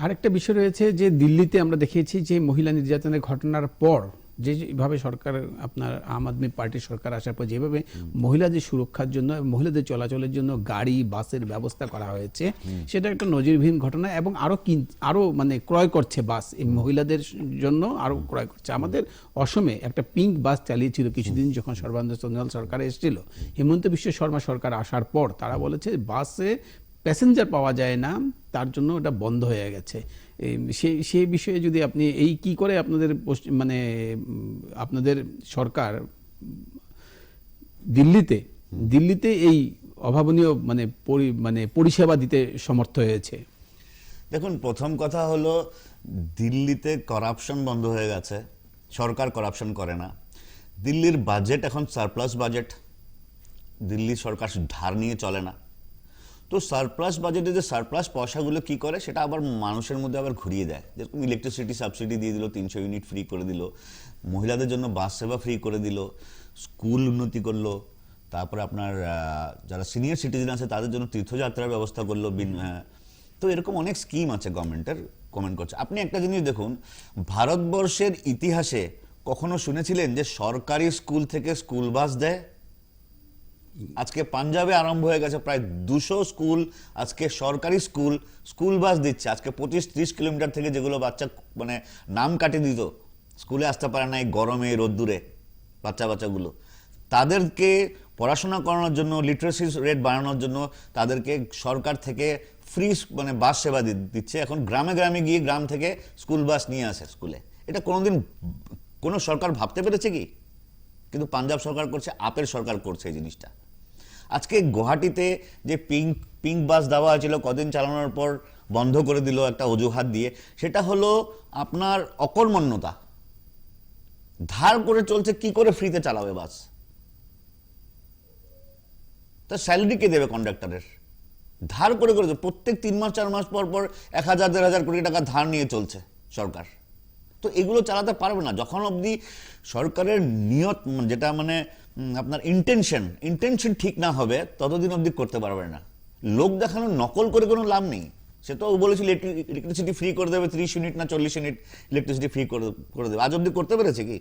আরেকটা বিষয় রয়েছে যে দিল্লিতে আমরা দেখেছি যে মহিলা নির্যাতনের ঘটনার পর যেভাবে সরকার, আপনার আম আদমি পার্টির সরকার আসার পর যেভাবে মহিলাদের সুরক্ষার জন্য, মহিলাদের চলাচলের জন্য গাড়ি বাসের ব্যবস্থা করা হয়েছে, সেটা একটা নজিরবিহীন ঘটনা। এবং আরো মানে ক্রয় করছে বাস, এই মহিলাদের জন্য আরো ক্রয় করছে। আমাদের অসমে একটা পিঙ্ক বাস চালিয়েছিল কিছুদিন যখন সর্বানন্দ সোনোয়াল সরকার এসেছিল। হেমন্ত বিশ্ব শর্মা সরকার আসার পর তারা বলেছে বাসে প্যাসেঞ্জার পাওয়া যায় না, তার জন্য ওটা বন্ধ হয়ে গেছে। সেই বিষয়ে যদি আপনি কি করে মানে আপনাদের সরকার দিল্লিতে এই অভাবনীয় মানে পরিষেবা দিতে সমর্থ হয়েছে? দেখুন, প্রথম কথা হলো দিল্লিতে করাপশন বন্ধ হয়ে গেছে, সরকার করাপশন করে না। দিল্লির বাজেট এখন সারপ্লাস বাজেট, দিল্লি সরকার ধার নিয়ে চলে না। তো সারপ্লাস বাজেটে যে সারপ্লাস পয়সাগুলো কি করে সেটা আবার মানুষের মধ্যে আবার ঘুরিয়ে দেয়। যেরকম ইলেকট্রিসিটি সাবসিডি দিয়ে দিল, 300 ইউনিট ফ্রি করে দিল, মহিলাদের জন্য বাস সেবা ফ্রি করে দিল, স্কুল উন্নতি করলো, তারপরে আপনার যারা সিনিয়র সিটিজেন আছে তাদের জন্য তীর্থযাত্রার ব্যবস্থা করলো। তো এরকম অনেক স্কিম আছে গভর্নমেন্টের, কমেন্ট করছে। আপনি একটা জিনিস দেখুন, ভারতবর্ষের ইতিহাসে কখনো শুনেছিলেন যে সরকারি স্কুল থেকে স্কুল বাস দেয়? আজকে পাঞ্জাবে আরম্ভ হয়ে গেছে প্রায় 200 স্কুল, আজকে সরকারি স্কুল বাস দিচ্ছে। আজকে 25-30 কিলোমিটার থেকে যেগুলো বাচ্চা মানে নাম কাটে দিত, স্কুলে আসতে পারে না এই গরমে রোদ্দুরে, বাচ্চাগুলো, তাদেরকে পড়াশোনা করানোর জন্য, লিটারেসি রেট বাড়ানোর জন্য তাদেরকে সরকার থেকে ফ্রি মানে বাস সেবা দিচ্ছে। এখন গ্রামে গ্রামে গিয়ে গ্রাম থেকে স্কুল বাস নিয়ে আসে স্কুলে। এটা কোনোদিন কোনো সরকার ভাবতে পেরেছে কি? কিন্তু পাঞ্জাব সরকার করছে, আপের সরকার করছে এই জিনিসটা। আজকে গুয়াহাটিতে যে পিঙ্ক বাস দেওয়া হয়েছিল, কদিন চালানোর পর বন্ধ করে দিল একটা অজুহাত দিয়ে, সেটা হলো আপনার অকর্মণ্যতা। ধার করে চলছে, কি করে ফ্রিতে চালাবে বাস? তার স্যালারি কে দেবে কন্ডাক্টরের? ধার করে প্রত্যেক 3 মাস 4 মাস পর 1000-1500 কোটি টাকা ধার নিয়ে চলছে সরকার। তো এগুলো চালাতে পারবে না যখন অবধি সরকারের নিয়ত, যেটা মানে আপনার ইন্টেনশন ঠিক না হবে, ততদিন অবধি করতে পারবে না। লোক দেখানো, নকল করে কোনো লাভ নেই। সে তো বলেছিল ইলেকট্রিসিটি ফ্রি করে দেবে, 30 ইউনিট না 40 ইউনিট ইলেকট্রিসিটি ফ্রি করে দেবে। আজ অবধি করতে পেরেছে কি?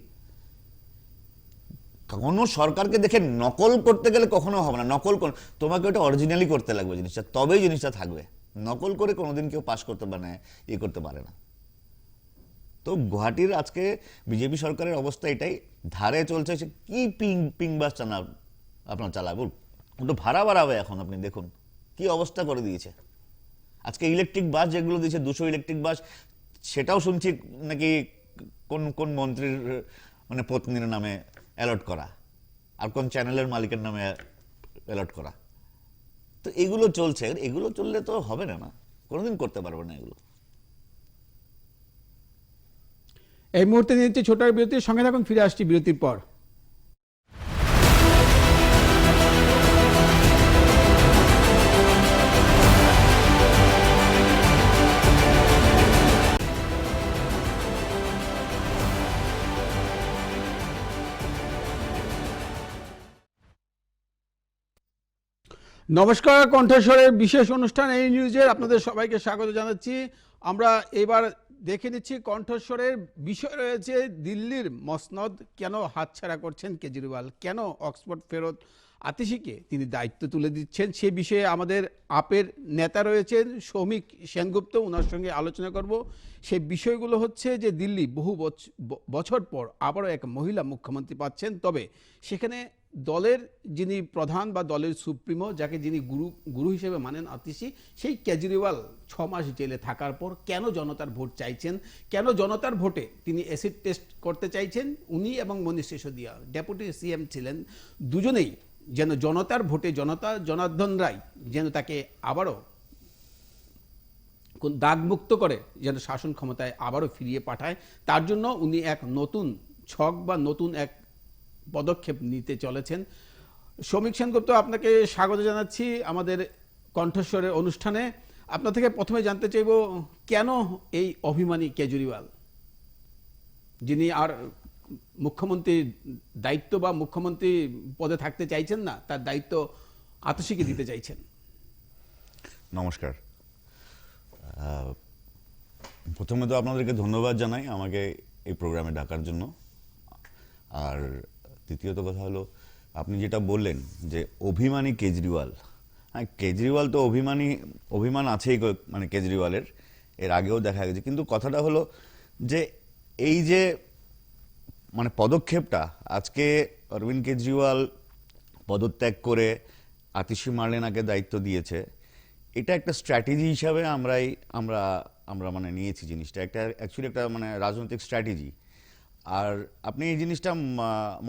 কোনো সরকারকে দেখে নকল করতে গেলে কখনো হবে না। তোমাকে ওটা অরিজিনালি করতে লাগবে জিনিসটা, তবেই জিনিসটা থাকবে। নকল করে কোনোদিন কেউ পাস করতে পারে না, করতে পারে না। তো গুয়াহাটির আজকে বিজেপি সরকারের অবস্থা এটাই, ধারে চলছে। সে কি পিং বাস আপনার চালাবো, ওটা ভাড়া বাড়াবে। এখন আপনি দেখুন কি অবস্থা করে দিয়েছে। আজকে ইলেকট্রিক বাস যেগুলো দিয়েছে, 200 ইলেকট্রিক বাস, সেটাও শুনছি নাকি কোন মন্ত্রীর মানে পত্নীর নামে অ্যালট করা, আর কোন চ্যানেলের মালিকের নামে অ্যালট করা। তো এগুলো চলছে, এগুলো চললে তো হবে না, কোনোদিন করতে পারবে না এগুলো। এই মুহূর্তে নিচ্ছি ছোট বিরতির, সঙ্গে থাকুন, ফিরে আসছি বিরতির পর। নমস্কার, কণ্ঠস্বরের বিশেষ অনুষ্ঠান এই নিউজের আপনাদের সবাইকে স্বাগত জানাচ্ছি। আমরা এবার দেখে নিচ্ছি কণ্ঠস্বরের বিষয় রয়েছে দিল্লির মসনদ কেন হাতছাড়া করছেন কেজরিওয়াল, কেন অক্সফোর্ড ফেরত আতিশিকে তিনি দায়িত্ব তুলে দিচ্ছেন। সে বিষয়ে আমাদের আপের নেতা রয়েছেন সৌমিক সেনগুপ্ত, ওনার সঙ্গে আলোচনা করব। সেই বিষয়গুলো হচ্ছে যে দিল্লি বহু বছর পর আবারও এক মহিলা মুখ্যমন্ত্রী পাচ্ছেন, তবে সেখানে দলের যিনি প্রধান বা দলের সুপ্রিমো, যাকে যিনি গুরু হিসেবে মানেন আতিশি, সেই কেজরিওয়াল 6 মাস জেলে থাকার পর কেন জনতার ভোট চাইছেন, কেন জনতার ভোটে তিনি অ্যাসিড টেস্ট করতে চাইছেন। উনি এবং মনীষ সিসোদিয়া ডেপুটি সিএম ছিলেন, দুজনেই যেন জনতার ভোটে জনার্দন রায় যেন তাকে আবারও দাগমুক্ত করে যেন শাসন ক্ষমতায় আবারও ফিরিয়ে পাঠায়, তার জন্য উনি এক নতুন ছক বা নতুন এক পদক্ষেপ নিতে চলেছেন। সৌমিক সেনগুপ্ত, আপনাকে স্বাগত জানাচ্ছি আমাদের কণ্ঠস্বরের অনুষ্ঠানে। আপনার থেকে প্রথমে জানতে চাইব, কেন এই অভিমানী কেজরিওয়াল, যিনি আর মুখ্যমন্ত্রীর দায়িত্ব বা মুখ্যমন্ত্রী পদে থাকতে চাইছেন না, তার দায়িত্ব আতশিকে দিতে চাইছেন? নমস্কার। প্রথমে তো আপনাদেরকে ধন্যবাদ জানাই আমাকে এই প্রোগ্রামে ডাকার জন্য। আর দ্বিতীয়ত কথা হলো, আপনি যেটা বললেন যে অভিমানী কেজরিওয়াল, হ্যাঁ, কেজরিওয়াল তো অভিমান আছেই মানে কেজরিওয়ালের, এর আগেও দেখা গেছে। কিন্তু কথাটা হলো যে এই যে মানে পদক্ষেপটা আজকে অরবিন্দ কেজরিওয়াল পদত্যাগ করে আতিশি মার্লেনাকে দায়িত্ব দিয়েছে, এটা একটা স্ট্র্যাটেজি হিসাবে আমরা মানে নিয়েছি জিনিসটা। অ্যাকচুয়ালি একটা মানে রাজনৈতিক স্ট্র্যাটেজি। আর আপনি এই জিনিসটা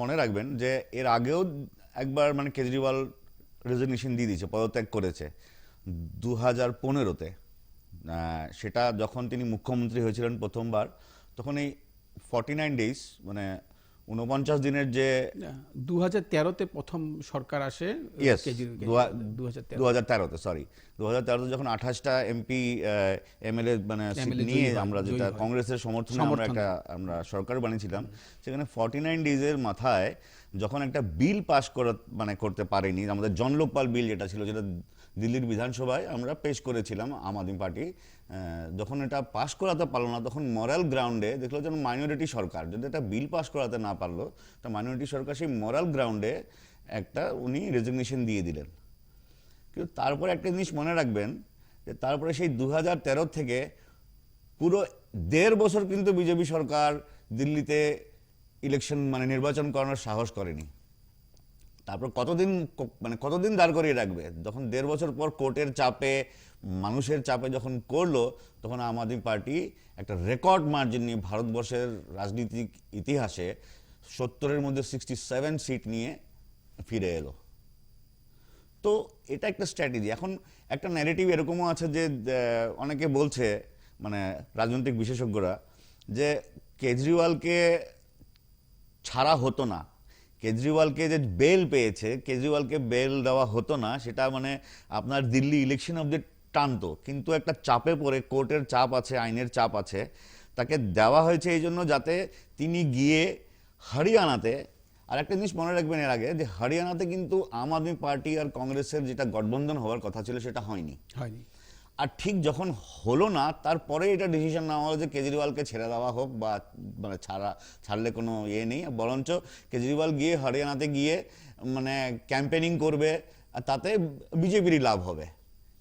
মনে রাখবেন যে এর আগেও একবার মানে কেজরিওয়াল রেজিগনেশন দিয়ে দিয়েছে, পদত্যাগ করেছে 2015-তে, সেটা যখন তিনি মুখ্যমন্ত্রী হয়েছিলেন প্রথমবার, তখন এই 49 ডেজ মানে 49 দিনের যে 2013-তে প্রথম সরকার আসে, ইয়েস, 2013 সরি 2013 যখন 28টা এমপি এমএলএ মানে সিট নিয়ে আমরা যেটা কংগ্রেসের সমর্থনে আমরা সরকার বানিয়েছিলাম, সেখানে 49 ডেজের মাথায় যখন একটা বিল পাস করতে পারেনি, আমাদের জন লোকপাল বিল যেটা ছিল, যেটা দিল্লির বিধানসভায় আমরা পেশ করেছিলাম আম আদমি পার্টি, যখন এটা পাস করাতে পারলো না, তখন মরাল গ্রাউন্ডে দেখলো যেন মাইনরিটি সরকার যদি একটা বিল পাস করাতে না পারলো, একটা মাইনরিটি সরকার সেই মরাল গ্রাউন্ডে উনি রেজিগনেশন দিয়ে দিলেন। কিন্তু তারপরে একটা জিনিস মনে রাখবেন যে তারপরে সেই 2013 থেকে পুরো 1.5 বছর কিন্তু বিজেপি সরকার দিল্লিতে ইলেকশন মানে নির্বাচন করানোর সাহস করেনি। তারপর কতদিন দাঁড় করিয়ে রাখবে? যখন 1.5 বছর পর কোর্টের চাপে, মানুষের চাপে যখন করলো, তখন আম আদমি পার্টি একটা রেকর্ড মার্জিন নিয়ে ভারতবর্ষের রাজনীতিক ইতিহাসে 70-এর মধ্যে 67 সিট নিয়ে ফিরে এলো। তো এটা একটা স্ট্র্যাটেজি। এখন একটা ন্যারেটিভ এরকমও আছে যে অনেকে বলছে, মানে রাজনৈতিক বিশেষজ্ঞরা, যে কেজরিওয়ালকে ছাড়া হতো না, কেজরিওয়ালকে যে বেল পেয়েছে, কেজরিওয়ালকে বেল দেওয়া হতো না, সেটা মানে আপনার দিল্লি ইলেকশন অবধি টানতো, কিন্তু একটা চাপে পড়ে, কোর্টের চাপ আছে, আইনের চাপ আছে, তাকে দেওয়া হয়েছে এই জন্য যাতে তিনি গিয়ে হরিয়ানাতে, আর একটা জিনিস মনে রাখবেন এর আগে, যে হরিয়ানাতে কিন্তু আম আদমি পার্টি আর কংগ্রেসের যেটা গঠবন্ধন হওয়ার কথা ছিল সেটা হয়নি। আর ঠিক যখন হলো না, তারপরে এটা ডিসিশন নেওয়া হলো যে কেজরিওয়ালকে ছেড়ে দেওয়া হোক, বা মানে ছাড়লে কোনো নেই, বরঞ্চ কেজরিওয়াল গিয়ে হরিয়ানাতে গিয়ে মানে ক্যাম্পেনিং করবে, আর তাতে বিজেপিরই লাভ হবে।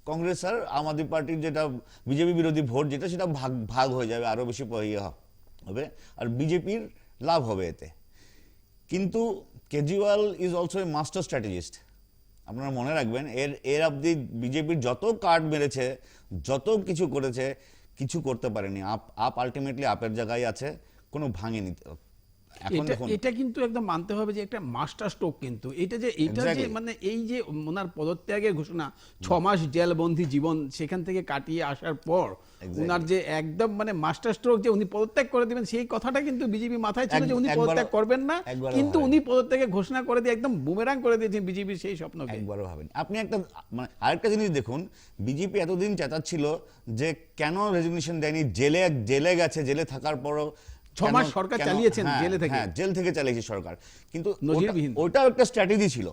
কংগ্রেস আর আম আদমি পার্টির যেটা বিজেপি বিরোধী ভোট যেটা, সেটা ভাগ হয়ে যাবে, আরও বেশি হবে, আর বিজেপির লাভ হবে এতে। কিন্তু Kejriwal is also a master strategist. আপনারা মনে রাখবেন, এর অবধি বিজেপির যত কার্ড মেরেছে, যত কিছু করেছে, কিছু করতে পারেনি। আপ আলটিমেটলি আপের জায়গায় আছে, কোনো ভাঙেনি। এটা কিন্তু একদম মানতে হবে যে একটা মাস্টার স্ট্রোক। কিন্তু এটা যে মানে এই যে ওনার পদত্যাগের ঘোষণা, 6 মাস জেলবন্দি জীবন সেখান থেকে কাটিয়ে আসার পর ওনার যে একদম মানে মাস্টার স্ট্রোক, যে উনি পদত্যাগ করে দিবেন, সেই কথাটা কিন্তু বিজেপি মাথায় ছিল যে উনি পদত্যাগ করবেন না, কিন্তু উনি পদত্যাগের ঘোষণা করে দিয়ে একদম বুমেরাং করে দিয়েছেন বিজেপির সেই স্বপ্নকে। একবারও ভাবেন। আপনি একটা মানে আরেকটা জিনিস দেখুন, বিজেপি এতদিন চেঁচাচ্ছিল যে কেন রেজিগনেশন দেয়নি, জেলে গেছে, জেলে থাকার পরও 6 মাস সরকার চালিয়েছেন জেল থেকে চালিয়েছে সরকার, কিন্তু ওটাও একটা স্ট্র্যাটেজি ছিল।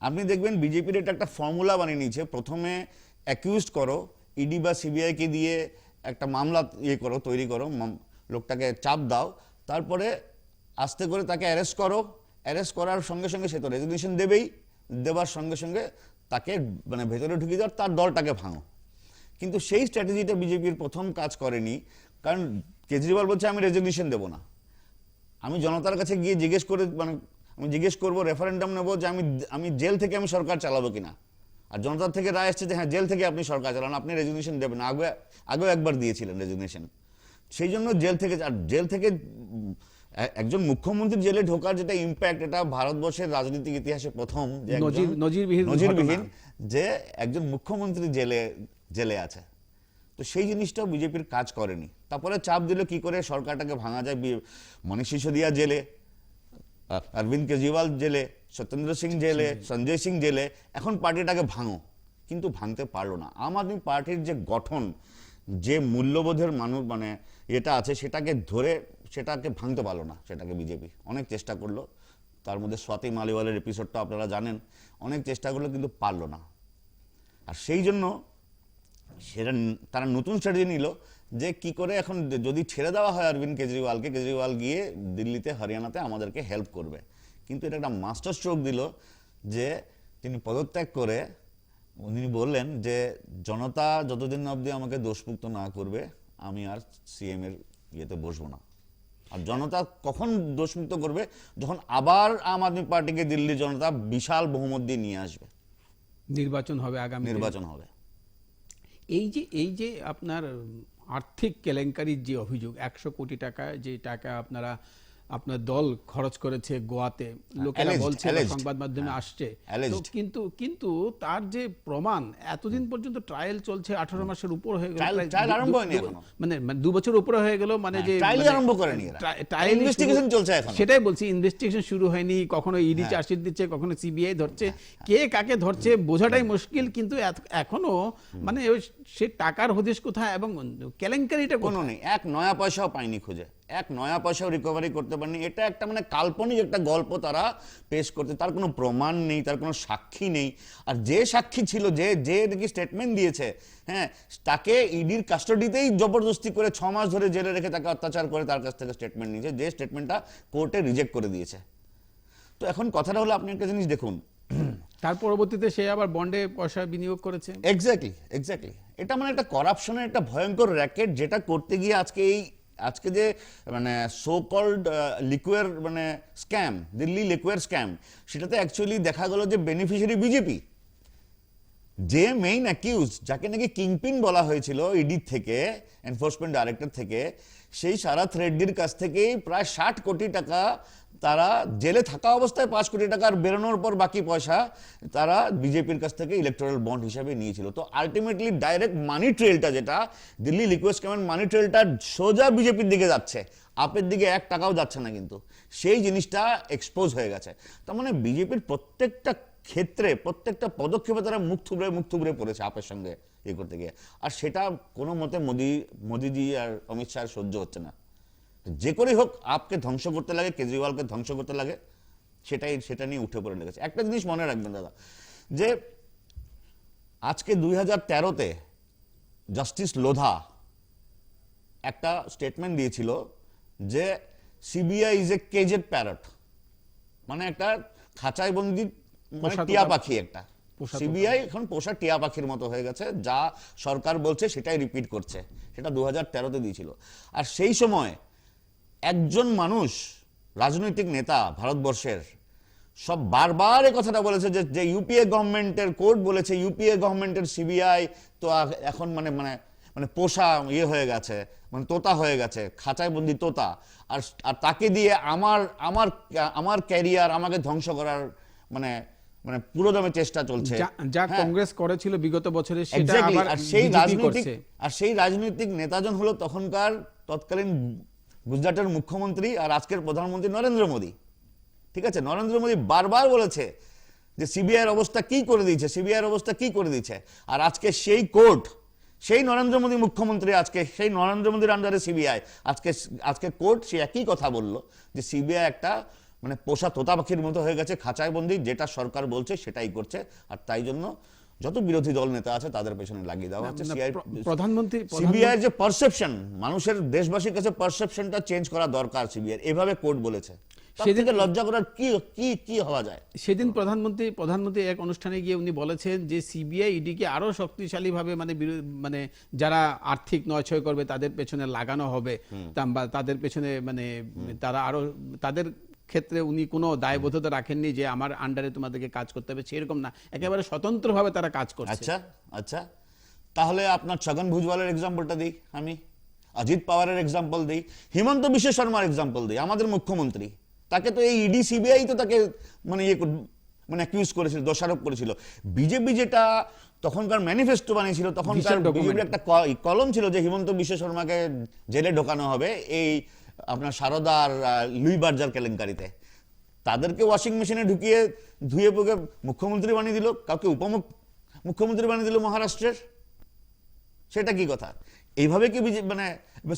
আপনি দেখবেন বিজেপির এটা একটা ফর্মুলা বানিয়ে নিয়েছে, প্রথমে অ্যাকিউজড করো, ইডি বা সিবিআই কে দিয়ে একটা মামলা তৈরি করো, লোকটাকে চাপ দাও, তারপরে আস্তে করে তাকে অ্যারেস্ট করো, অ্যারেস্ট করার সঙ্গে সঙ্গে সে তো রেজিগনেশন দেবার সঙ্গে সঙ্গে তাকে মানে ভেতরে ঢুকিয়ে দাও, তার দলটাকে ভাঙো। কিন্তু সেই স্ট্র্যাটেজিটা বিজেপির প্রথম কাজ করেনি, কারণ কেজরিওয়াল বলছে আমি রেজিগনেশন দেবো না, আমি জনতার কাছে গিয়ে আমি জিজ্ঞেস করবো, রেফারেন্ডাম নেবো যে আমি জেল থেকে আমি সরকার চালাবো কিনা, আর জনতার থেকে রায় এসছে যে হ্যাঁ জেল থেকে আপনি সরকার চালান, আপনি রেজিগনেশন দেবেন না। আগেও একবার দিয়েছিলেন রেজিগনেশন। সেই জন্য জেল থেকে একজন মুখ্যমন্ত্রী জেলে ঢোকার যেটা ইম্প্যাক্ট, এটা ভারতবর্ষের রাজনৈতিক ইতিহাসে প্রথম যে নজিরবিহীন যে একজন মুখ্যমন্ত্রী জেলে আছে। তো সেই জিনিসটাও বিজেপির কাজ করেনি। তারপরে চাপ দিল কি করে সরকারটাকে ভাঙা যায়, মনীষ সিসোদিয়া জেলে, অরবিন্দ কেজরিওয়াল জেলে, সত্যেন্দ্র সিং জেলে, সঞ্জয় সিং জেলে, এখন পার্টিটাকে ভাঙো, কিন্তু ভাঙতে পারলো না। আম আদমি পার্টির যে গঠন, যে মূল্যবোধের মানুষ মানে এটা আছে, সেটাকে ভাঙতে পারলো না। সেটাকে বিজেপি অনেক চেষ্টা করলো, তার মধ্যে স্বাতি মালিওয়ালের এপিসোডটা আপনারা জানেন, অনেক চেষ্টা করলো কিন্তু পারলো না। আর সেই জন্য তারা নতুন স্ট্র্যাটেজি নিল যে কি করে এখন যদি ছেড়ে দেওয়া হয় অরবিন্দ কেজরিওয়ালকে, কেজরিওয়াল গিয়ে দিল্লিতে হরিয়ানাতে আমাদেরকে হেল্প করবে। কিন্তু এটা একটা মাস্টার স্ট্রোক দিল যে তিনি পদত্যাগ করে উনি বললেন যে জনতা যতদিন অবধি আমাকে দোষমুক্ত না করবে আমি আর সিএম এর ইয়েতে বসবো না। আর জনতা কখন দোষমুক্ত করবে? যখন আবার আম আদমি পার্টিকে দিল্লি জনতা বিশাল বহুমত দিয়ে নিয়ে আসবে, নির্বাচন হবে, আগামী নির্বাচন হবে। এই যে আপনার আর্থিক কেলেঙ্কারির যে অভিযোগ, 100 কোটি টাকা যে টাকা আপনারা আপনার দল খরচ করেছে গোয়াতে, লোকেরা Alleged, বলছে, alleged. সংবাদ মাধ্যমে আসছে। Alleged. তো কিন্তু তার যে প্রমাণ, এতদিন পর্যন্ত ট্রায়াল চলছে, 18 মাসের উপর হয়ে গেল, Trial আরম্ভ হয়নি এখনো। মানে 2 বছর উপরে হয়ে গেল, মানে যে ট্রায়ালই আরম্ভ করেনি এরা। ইনভেস্টিগেশন চলছে এখন। সেটাই বলছি, ইনভেস্টিগেশন শুরু হয়নি, কখনো ইডি চার্জশিট দিচ্ছে, কখনো সিবিআই ধরছে, কে কাকে ধরছে বোঝাটাই মুশকিল। কিন্তু এখনো মানে সে টাকার হদিশ কোথায় এবং কেলেঙ্কারিটা কোনো কোথায়? নেই, এক নয়া পয়সাও পায়নি খুঁজে, এক নয়া পয়সাও রিকভারি করতে পারেনি। এটা একটা মানে কাল্পনিক একটা গল্প তারা পেশ করতে, তার কোনো প্রমাণ নেই, তার কোনো সাক্ষী নেই। আর যে সাক্ষী ছিল, যে নাকি স্টেটমেন্ট দিয়েছে, হ্যাঁ, তাকে ইডির কাস্টাডিতেই জবরদস্তি করে 6 মাস ধরে জেলে রেখে তাকে অত্যাচার করে তার কাছ থেকে স্টেটমেন্ট নিয়েছে, যে স্টেটমেন্টটা কোর্টে রিজেক্ট করে দিয়েছে। তো এখন কথাটা হলো, আপনি একটা জিনিস দেখুন, তার পরবর্তীতে সে আবার বন্ডে পয়সা বিনিয়োগ করেছে। এক্স্যাক্টলি এটা মানে একটা করাপশনের একটা ভয়ঙ্কর র্যাকেট, যেটা করতে গিয়ে আজকে যে মানে সো কল্ড লিকুয়ার মানে স্ক্যাম, দিল্লি লিকুয়ার স্ক্যাম, সেটাতে অ্যাকচুয়ালি দেখা গেল যে বেনিফিশিয়ারি বিজেপি। যে মেইন অ্যাকিউজ, যাকে নাকি কিংপিন বলা হয়েছিল ইডি থেকে, এনফোর্সমেন্ট ডাইরেক্টর থেকে, সেই সারাথ রেড্ডির কাছ থেকেই প্রায় 60 কোটি টাকা তারা জেলে থাকা অবস্থায় 5 কোটি টাকা আর বেরোনোর পর বাকি পয়সা তারা বিজেপির কাছ থেকে ইলেকটোরাল বন্ড হিসাবে নিয়েছিল। তো আলটিমেটলি ডাইরেক্ট মানি ট্রেলটা, যেটা দিল্লি লিকুইড স্ক্যামের মানি ট্রেলটা সোজা বিজেপির দিকে যাচ্ছে, আপের দিকে 1 টাকাও যাচ্ছে না, কিন্তু সেই জিনিসটা এক্সপোজ হয়ে গেছে। তার মানে বিজেপির প্রত্যেকটা ক্ষেত্রে, প্রত্যেকটা পদক্ষেপে তারা মুখ থুবড়ে পড়েছে আপের সঙ্গে ইয়ে করতে গিয়ে। আর সেটা কোনো মতে মোদিজি আর অমিত শাহ সহ্য হচ্ছে না। যে করেই হোক আপকে ধ্বংস করতে লাগে, কেজরিওয়ালকে ধ্বংস করতে লাগে, সেটা নিয়ে উঠে পড়ে লেগেছে। একটা জিনিস মনে রাখবেন দাদা, যে আজকে 2013-তে জাস্টিস লোধা একটা স্টেটমেন্ট দিয়েছিল যে CBI is a caged parrot, মানে একটা খাঁচায় বন্দি মানে টিয়া পাখি একটা। সিবিআই এখন পোষা টিয়া পাখির মতো হয়ে গেছে, যা সরকার বলছে সেটাই রিপিট করছে। সেটা 2013-তে দিয়েছিল। আর সেই সময় একজন মানুষ, রাজনৈতিক নেতা ভারতবর্ষের, সব বারবার এই কথাটা বলেছে যে ইউপিএ গভর্নমেন্টের কোর্ট বলেছে, ইউপিএ গভর্নমেন্টের সিবিআই তো এখন মানে মানে মানে পোষা ইয়ে হয়ে গেছে, মানে তোতা হয়ে গেছে, খাঁচায় বন্দি তোতা। আর তাকে দিয়ে আমার ক্যারিয়ার, আমাকে ধ্বংস করার মানে মানে পুরোদমে চেষ্টা চলছে, যা কংগ্রেস করেছিল বিগত বছরে, সেটা আবার বিজেপি করছে। আর সেই রাজনৈতিক নেতাজন হলো তৎকালীন গুজরাটের মুখ্যমন্ত্রী আর আজকের প্রধানমন্ত্রী নরেন্দ্র মোদী। ঠিক আছে, নরেন্দ্র মোদী বারবার বলেছে যে সিবিআইয়ের অবস্থা কি করে দিয়েছে, সিবিআইয়ের অবস্থা কি করে দিয়েছে। আর আজকে সেই কোর্ট, সেই নরেন্দ্র মোদী মুখ্যমন্ত্রী, আজকে সেই নরেন্দ্র মোদীর আন্ডারে সিবিআই, আজকে কোর্ট সে একই কথা বলল যে সিবিআই একটা মানে পোষা তোতা পাখির মতো হয়ে গেছে, খাঁচায় বন্দি, যেটা সরকার বলছে সেটাই করছে। আর তাই জন্য যত বিরোধী দল নেতা আছে তাদের পেছনে লাগিয়ে দেওয়া হচ্ছে। প্রধানমন্ত্রী সিবিআই যে পারসেপশন, মানুষের, দেশবাসীর কাছে পারসেপশনটা চেঞ্জ করা দরকার সিবিআই, এভাবে কোর্ট বলেছে। সেদিকে লজ্জা করার কি হওয়া যায়? সেদিন প্রধানমন্ত্রী এক অনুষ্ঠানে গিয়ে উনি বলেছেন যে সিবিআই ইডিকে আরো শক্তিশালীভাবে মানে যারা আর্থিক নয়ছয় করবে তাদের পেছনে লাগানো হবে, বা তাদের পেছনে মানে তারা আরো, তাদের ক্ষেত্রে উনি কোনো দায়বদ্ধতা রাখেননি যে আমার আন্ডারে তোমাদেরকে কাজ করতে হবে, সেরকম না, একেবারে স্বতন্ত্রভাবে তারা কাজ করছে। আচ্ছা, তাহলে আপনার ছগন ভুজবলের এক্সাম্পলটা দিই, আমি অজিত পাওয়ারের এক্সাম্পল দিই, হিমন্ত বিশ্ব শর্মার এক্সাম্পল দিই, আমাদের মুখ্যমন্ত্রী। তাকে তো এই ইডি সিবিআই তো তাকে মানে মানে অ্যাকিউজ করেছিল, দোষারোপ করেছিল। বিজেপি যেটা তখনকার ম্যানিফেস্টো বানিয়েছিল, তখনকার বিজেপির একটা কলম ছিল যে হিমন্ত বিশ্ব শর্মাকে জেলে ঢোকানো হবে এই আপনার সারদা আর লুই বার্জার কেলেঙ্কারিতে। তাদেরকে ওয়াশিং মেশিনে ঢুকিয়ে ধুয়ে পুকে মুখ্যমন্ত্রী বানিয়ে দিল, কাউকে মুখ্যমন্ত্রী বানিয়ে দিল মহারাষ্ট্রের। সেটা কি কথা? এইভাবে কি মানে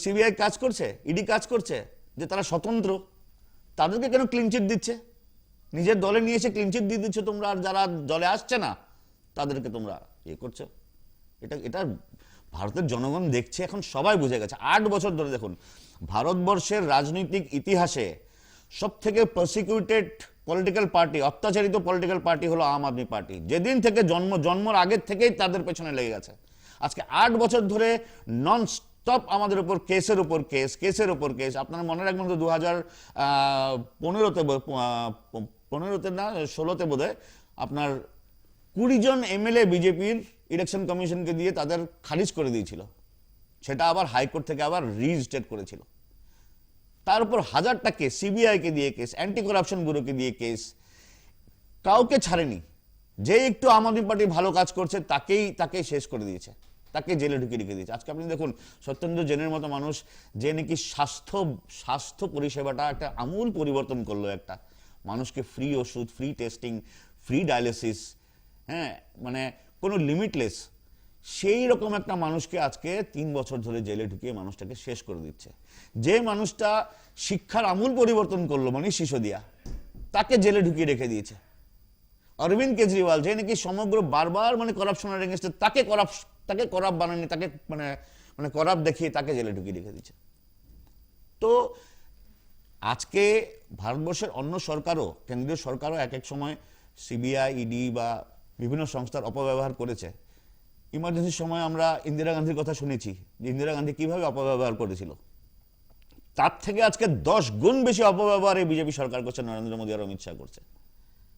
সিবিআই কাজ করছে, ইডি কাজ করছে, যে তারা স্বতন্ত্র? তাদেরকে কেন ক্লিন চিট দিচ্ছে? নিজের দলে নিয়ে এসে ক্লিন চিট দিয়ে দিচ্ছ তোমরা, আর যারা দলে আসছে না তাদেরকে তোমরা ইয়ে করছো। এটা ভারতের জনগণ দেখছে, এখন সবাই বুঝে গেছে। 8 বছর ধরে দেখুন, ভারতবর্ষের রাজনৈতিক ইতিহাসে সব থেকে প্রসিকিউটেড পলিটিক্যাল পার্টি, অত্যাচারিত পলিটিক্যাল পার্টি হলো আম আদমি পার্টি। যেদিন থেকে জন্মর আগের থেকেই তাদের পেছনে লেগে গেছে। আজকে 8 বছর ধরে নন স্টপ আমাদের উপর কেসের উপর কেস। আপনারা মনে রাখবেন তো 2015-তে না 16-তে বোধহয় আপনার 20 জন এমএলএ বিজেপির ইলেকশন কমিশনকে দিয়ে তাদের খারিজ করে দিয়েছিল। সেটা আবার হাইকোর্ট থেকে আবার রিস্টেট করেছিল। তার উপর হাজারটা কেস, সিবিআইকে দিয়ে কেস, অ্যান্টি করাপশন ব্যুরোকে দিয়ে কেস, কাউকে ছাড়েনি। যে একটু আম আদমি পার্টি ভালো কাজ করছে তাকেই শেষ করে দিয়েছে, তাকে জেলে ঢুকিয়ে রেখে দিয়েছে। আজকে আপনি দেখুন সত্যেন্দ্র জেনের মতো মানুষ, যে নাকি স্বাস্থ্য পরিষেবাটা একটা আমূল পরিবর্তন করলো, একটা মানুষকে ফ্রি ওষুধ, ফ্রি টেস্টিং, ফ্রি ডায়ালিসিস, হ্যাঁ, মানে কোনো লিমিটলেস, সেই রকম একটা মানুষকে আজকে 3 বছর ধরে জেলে ঢুকিয়ে মানুষটাকে শেষ করে দিচ্ছে। যে মানুষটা শিক্ষার আমূল পরিবর্তন করলো, মনীষ সিসোদিয়া, তাকে জেলে ঢুকিয়ে রেখে দিয়েছে। অরবিন্দ কেজরিওয়াল, যে নাকি সমগ্র বারবার মানে করাপশনের এগেইনস্টে, তাকে করাপ বানানি, তাকে মানে করাপ দেখিয়ে তাকে জেলে ঢুকিয়ে রেখে দিচ্ছে। তো আজকে ভারতবর্ষের অন্য সরকারও, কেন্দ্রীয় সরকারও এক এক সময় সিবিআই, ইডি বা বিভিন্ন সংস্থার অপব্যবহার করেছে। ইমার্জেন্সির সময় আমরা ইন্দিরা গান্ধীর কথা শুনেছি, যে ইন্দিরা গান্ধী কিভাবে অপব্যবহার করেছিল। তার থেকে আজকে 10 গুণ বেশি অপব্যবহার এই বিজেপি সরকার করছে, নরেন্দ্র মোদী আর অমিত শাহ করছে।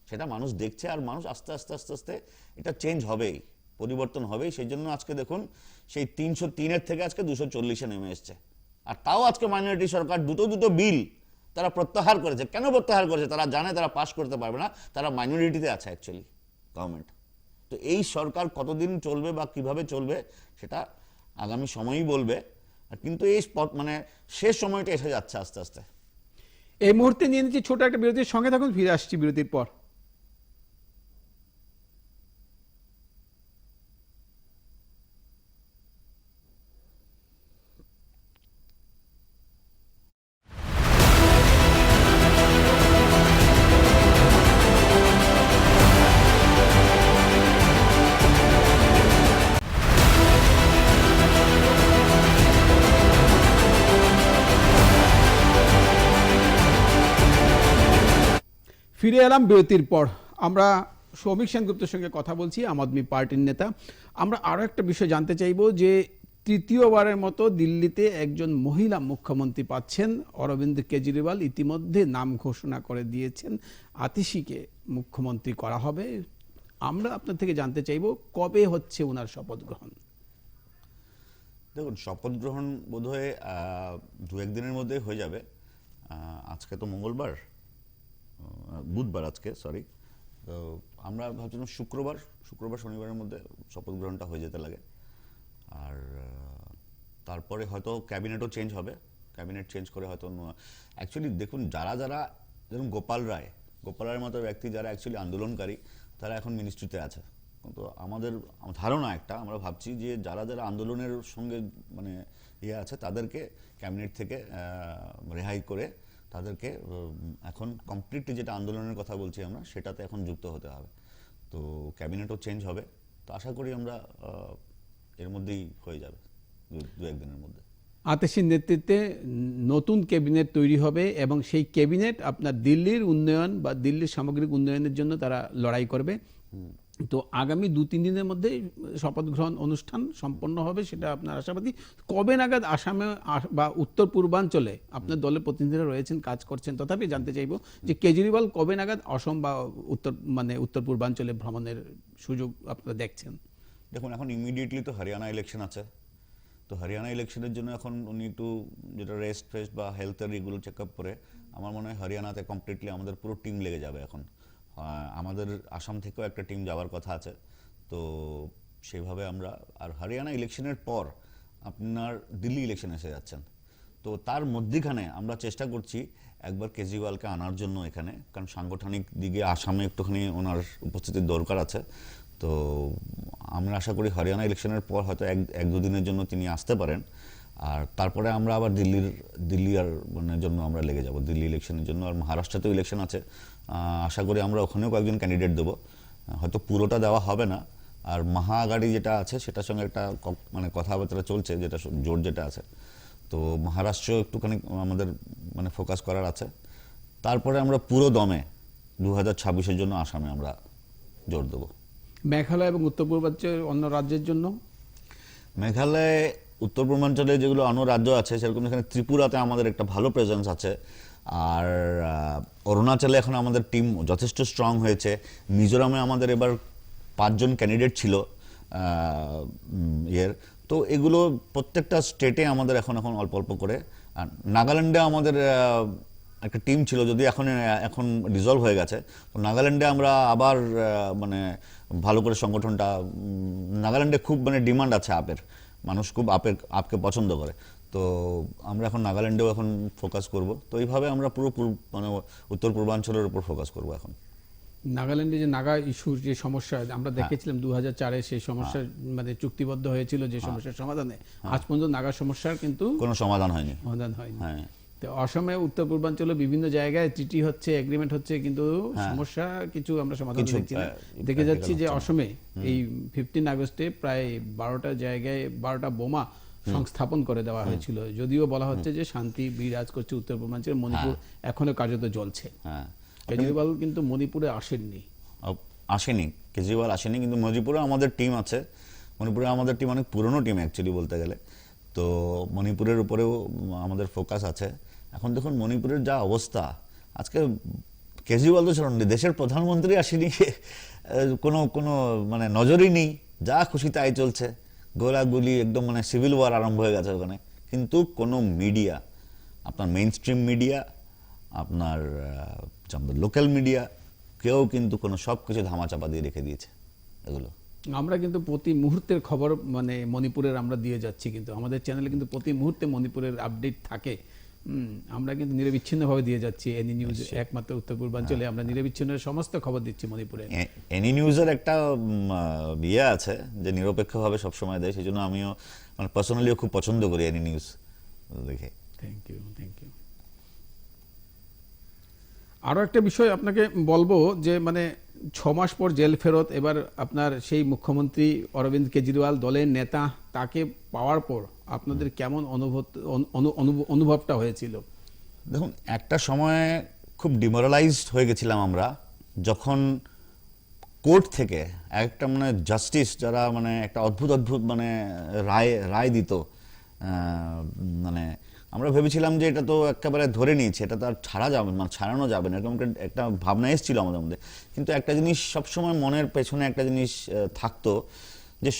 সেটা মানুষ দেখছে, আর মানুষ আস্তে আস্তে এটা চেঞ্জ হবেই, পরিবর্তন হবেই। সেই জন্য আজকে দেখুন সেই 303-এর থেকে আজকে 240-এ নেমে এসছে। আর তাও আজকে মাইনরিটি সরকার দুটো বিল তারা প্রত্যাহার করেছে। কেন প্রত্যাহার করেছে? তারা জানে তারা পাশ করতে পারবে না, তারা মাইনরিটিতে আছে অ্যাকচুয়ালি গভর্নমেন্ট। তো এই সরকার কতদিন চলবে বা কিভাবে চলবে সেটা আগামী সময়ই বলবে। কিন্তু এই মানে শেষ সময়টা এসে যাচ্ছে আস্তে আস্তে। এই মুহূর্তে নিয়ে নিচ্ছি ছোট একটা বিরতির, সঙ্গে থাকুন, ফিরে আসছি বিরতির পর। ফিরে এলাম বিরতির পর। আমরা সৌমিক সেনগুপ্তের সঙ্গে কথা বলছি, আম আদমি পার্টির নেতা। আমরা আরও একটা বিষয় জানতে চাইব যে তৃতীয়বারের মতো দিল্লিতে একজন মহিলা মুখ্যমন্ত্রী পাচ্ছেন। অরবিন্দ কেজরিওয়াল ইতিমধ্যে নাম ঘোষণা করে দিয়েছেন, আতিশিকে মুখ্যমন্ত্রী করা হবে। আমরা আপনার থেকে জানতে চাইব কবে হচ্ছে ওনার শপথ গ্রহণ। দেখুন, শপথ গ্রহণ বোধহয় 2-1 দিনের মধ্যে হয়ে যাবে। আজকে তো মঙ্গলবার, বুধবার আজকে, সরি। তো আমরা ভাবছিলাম শুক্রবার শনিবারের মধ্যে শপথ গ্রহণটা হয়ে যেতে লাগে। আর তারপরে হয়তো ক্যাবিনেটও চেঞ্জ হবে। ক্যাবিনেট চেঞ্জ করে হয়তো অ্যাকচুয়ালি দেখুন, যারা যেরকম গোপাল রায়ের মতো ব্যক্তি যারা অ্যাকচুয়ালি আন্দোলনকারী, তারা এখন মিনিস্ট্রিতে আছে। কিন্তু আমাদের ধারণা একটা, আমরা ভাবছি যে যারা আন্দোলনের সঙ্গে মানে আছে, তাদেরকে ক্যাবিনেট থেকে রেহাই করে তাদেরকে এখন কমপ্লিটলি যেটা আন্দোলনের কথা বলছি আমরা, সেটাতে এখন যুক্ত হতে হবে। তো ক্যাবিনেটও চেঞ্জ হবে। তো আশা করি আমরা এর মধ্যেই হয়ে যাবে, 2-1 দিনের মধ্যে। আতিশির নেতৃত্বে নতুন ক্যাবিনেট তৈরি হবে এবং সেই ক্যাবিনেট আপনার দিল্লির উন্নয়ন বা দিল্লির সামগ্রিক উন্নয়নের জন্য তারা লড়াই করবে। তো আগামী 2-3 দিনের মধ্যে শপথ গ্রহণ অনুষ্ঠান সম্পন্ন হবে, সেটা আপনার আশাবাদী। কবে নাগাদ আসামে বা উত্তর পূর্বাঞ্চলে আপনার দলের প্রতিনিধিরা রয়েছেন, কাজ করছেন, তথাপি জানতে চাইব যে কেজরিওয়াল কবে নাগাদ অসম বা উত্তর পূর্বাঞ্চলে ভ্রমণের সুযোগ আপনারা দেখছেন? দেখুন, এখন ইমিডিয়েটলি তো হরিয়ানা ইলেকশন আছে। তো হরিয়ানা ইলেকশনের জন্য এখন উনি একটু যেটা রেস্ট বা হেলথের এগুলো চেক আপ করে, আমার মনে হয় হরিয়ানাতে কমপ্লিটলি আমাদের পুরো টিম লেগে যাবে এখন। আমাদের আসাম থেকেও একটা টিম যাওয়ার কথা আছে। তো সেভাবে আমরা, আর হরিয়ানা ইলেকশনের পর আপনার দিল্লি ইলেকশন এসে যাচ্ছেন। তো তার মধ্যখানে আমরা চেষ্টা করছি একবার কেজরিওয়ালকে আনার জন্য এখানে, কারণ সাংগঠনিক দিকে আসামে একটুখানি ওনার উপস্থিতির দরকার আছে। তো আমরা আশা করি হরিয়ানা ইলেকশনের পর হয়তো 1-2 দিনের জন্য তিনি আসতে পারেন। আর তারপরে আমরা আবার দিল্লি আর জন্য আমরা লেগে যাব, দিল্লি ইলেকশনের জন্য। আর মহারাষ্ট্রতেও ইলেকশন আছে, আশা করি আমরা ওখানেও কয়েকজন ক্যান্ডিডেট দেবো। হয়তো পুরোটা দেওয়া হবে না। আর মহাআঘাড়ি যেটা আছে সেটার সঙ্গে একটা মানে কথাবার্তা চলছে, যেটা জোট যেটা আছে। তো মহারাষ্ট্র একটুখানি আমাদের মানে ফোকাস করার আছে। তারপরে আমরা পুরো দমে 2026-এর জন্য আসামে আমরা জোর দেবো। মেঘালয় এবং উত্তর পূর্বাঞ্চলের অন্য রাজ্যের জন্য? মেঘালয়, উত্তর পূর্বাঞ্চলে যেগুলো অন্য রাজ্য আছে, সেরকম এখানে ত্রিপুরাতে আমাদের একটা ভালো প্রেজেন্স আছে। আর অরুণাচলে এখন আমাদের টিম যথেষ্ট স্ট্রং হয়েছে। মিজোরামে আমাদের এবার 5 জন ক্যান্ডিডেট ছিল তো এগুলো প্রত্যেকটা স্টেটে আমাদের এখন অল্প অল্প করে আর নাগাল্যান্ডে আমাদের একটা টিম ছিল, যদি এখন ডিসলভ হয়ে গেছে। তো নাগাল্যান্ডে আমরা আবার মানে ভালো করে সংগঠনটা, নাগাল্যান্ডে খুব মানে ডিমান্ড আছে আপের, মানুষ খুব আপকে পছন্দ করে। তো আমরা এখন নাগাল্যান্ডেও এখন ফোকাস করব। তো এইভাবে আমরা পুরো মানে উত্তর পূর্বাঞ্চলের উপর ফোকাস করব এখন। নাগাল্যান্ডে যে নাগা ইস্যুর যে সমস্যা আমরা দেখেছিলাম 2004-এ, সেই সমস্যা মানে চুক্তিবদ্ধ হয়েছিল যে সমস্যার সমাধানে, আজ পর্যন্ত নাগা সমস্যার কিন্তু কোনো সমাধান হয়নি। হ্যাঁ, তো অসমে উত্তর পূর্বাঞ্চলে বিভিন্ন জায়গায় ট্রিটি হচ্ছে, এগ্রিমেন্ট হচ্ছে, কিন্তু সমস্যা কিছু আমরা সমাধান দেখছি না। দেখে যাচ্ছি যে অসমে এই 15 আগস্টে প্রায় 12টা জায়গায় 12টা বোমা সংস্থাপন করে দেওয়া হয়েছিল, যদিও বলা হচ্ছে যে শান্তি বিরাজ করছে উত্তর পূর্বাঞ্চলে, মণিপুর এখনো কার্যত জ্বলছে। কেজরিওয়াল কিন্তু মণিপুরে আসেননি, কেজরিওয়াল আসেনি, কিন্তু মণিপুরে আমাদের টিম আছে। মণিপুরে আমাদের টিম অনেক পুরনো টিম অ্যাকচুয়ালি বলতে গেলে। তো মণিপুরের উপরেও আমাদের ফোকাস আছে। এখন দেখুন মণিপুরের যা অবস্থা, আজকে কেজরিওয়াল তো ছাড়ুন, দেশের প্রধানমন্ত্রী আসেনি, কোনো মানে নজরই নেই, যা খুশি তাই চলছে, গোলাগুলি, একদম মানে সিভিল ওয়ার আরম্ভ হয়ে গেছে ওখানে। কিন্তু কোনো মিডিয়া, আপনার মেইন স্ট্রিম মিডিয়া, আপনার লোকাল মিডিয়া, কেউ কিন্তু কোনো সব কিছু ধামাচাপা দিয়ে রেখে দিয়েছে এগুলো। আমরা কিন্তু প্রতি মুহূর্তের খবর মানে মণিপুরের আমরা দিয়ে যাচ্ছি, কিন্তু আমাদের চ্যানেলে কিন্তু প্রতি মুহূর্তে মণিপুরের আপডেট থাকে। আমরা কিন্তু নিরবিচ্ছিন্নভাবে দিয়ে যাচ্ছি এনি নিউজ, একমাত্র উত্তর পূর্বাঞ্চলে আমরা নিরবিচ্ছিন্ন সমস্ত খবর দিচ্ছি মণিপুরে। এনি নিউজের একটা বিয়ে আছে যে নিরপেক্ষভাবে সবসময় দেয়, সেই জন্য আমিও মানে পার্সোনালিও খুব পছন্দ করি এনি নিউজ দেখে। Thank you. আরও একটা বিষয় আপনাকে বলবো যে মানে 6 মাস পর জেল ফেরত, এবার আপনার সেই মুখ্যমন্ত্রী অরবিন্দ কেজরিওয়াল দলের নেতা, তাকে পাওয়ার পর আপনাদের কেমন অনুভবটা হয়েছিল? দেখুন, একটা সময় খুব ডিমোরালাইজড হয়ে গেছিলাম আমরা, যখন কোর্ট থেকে একটা মানে জাস্টিস, যারা মানে একটা অদ্ভুত মানে রায় দিত, মানে আমরা ভেবেছিলাম যে এটা তো একেবারে ধরে নিয়েছে, এটা তো আর ছাড়ানো যাবে না, এরকম একটা ভাবনা এসেছিল আমাদের মধ্যে। কিন্তু একটা জিনিস সবসময় মনের পেছনে একটা জিনিস থাকতো, যে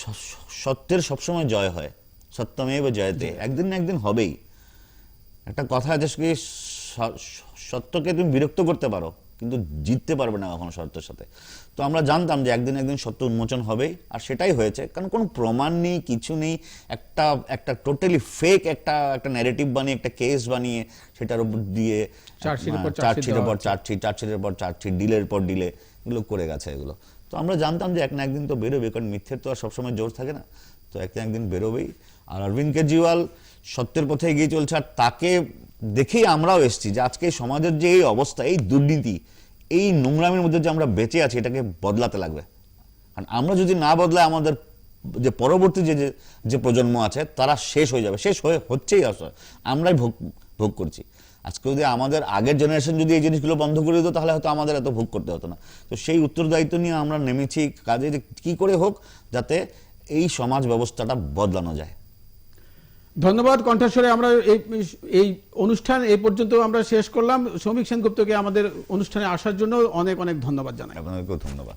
সত্যের সবসময় জয় হয়, সত্যমেব জয়তে, একদিন না একদিন হবেই। একটা কথা আছে, সত্যকে তুমি বিরক্ত করতে পারো কিন্তু জিততে পারবে না কখনো সত্যের সাথে। তো আমরা জানতাম যে একদিন সত্য উন্মোচন হবেই, আর সেটাই হয়েছে। কারণ কোনো প্রমাণ নেই, কিছু নেই, একটা টোটালি ফেক একটা ন্যারেটিভ বানিয়ে, একটা কেস বানিয়ে, সেটার উপর দিয়ে চার্জশিটের পর চার্জশিট, ডিলের পর ডিলে, এগুলো করে গেছে এগুলো। তো আমরা জানতাম যে এক না একদিন তো বেরোবে, কারণ মিথ্যের তো আর সবসময় জোর থাকে না, তো একদিন বেরোবেই। আর অরবিন্দ কেজরিওয়াল সত্যের পথে এগিয়ে চলছে, আর তাকে দেখেই আমরাও এসেছি যে আজকে সমাজের যে এই অবস্থা, এই দুর্নীতি, এই নোংরামের মধ্যে যে আমরা বেঁচে আছি, এটাকে বদলাতে লাগবে। কারণ আমরা যদি না বদলায়, আমাদের যে পরবর্তী যে প্রজন্ম আছে তারা শেষ হয়ে যাবে, হচ্ছেই আসলে আমরাই ভোগ করছি। আজকে যদি আমাদের আগের জেনারেশন যদি এই জিনিসগুলো বন্ধ করে দিত, তাহলে হয়তো আমাদের এত ভোগ করতে হতো না। তো সেই উত্তরদায়িত্ব নিয়ে আমরা নেমেছি কাজে, যে কী করে হোক যাতে এই সমাজ ব্যবস্থাটা বদলানো যায়। ধন্যবাদ। কণ্ঠস্বরে আমরা এই অনুষ্ঠান এই পর্যন্ত আমরা শেষ করলাম। শ্রমিক সেনগুপ্তকে আমাদের অনুষ্ঠানে আসার জন্য অনেক ধন্যবাদ জানাই। আপনাদেরকেও ধন্যবাদ।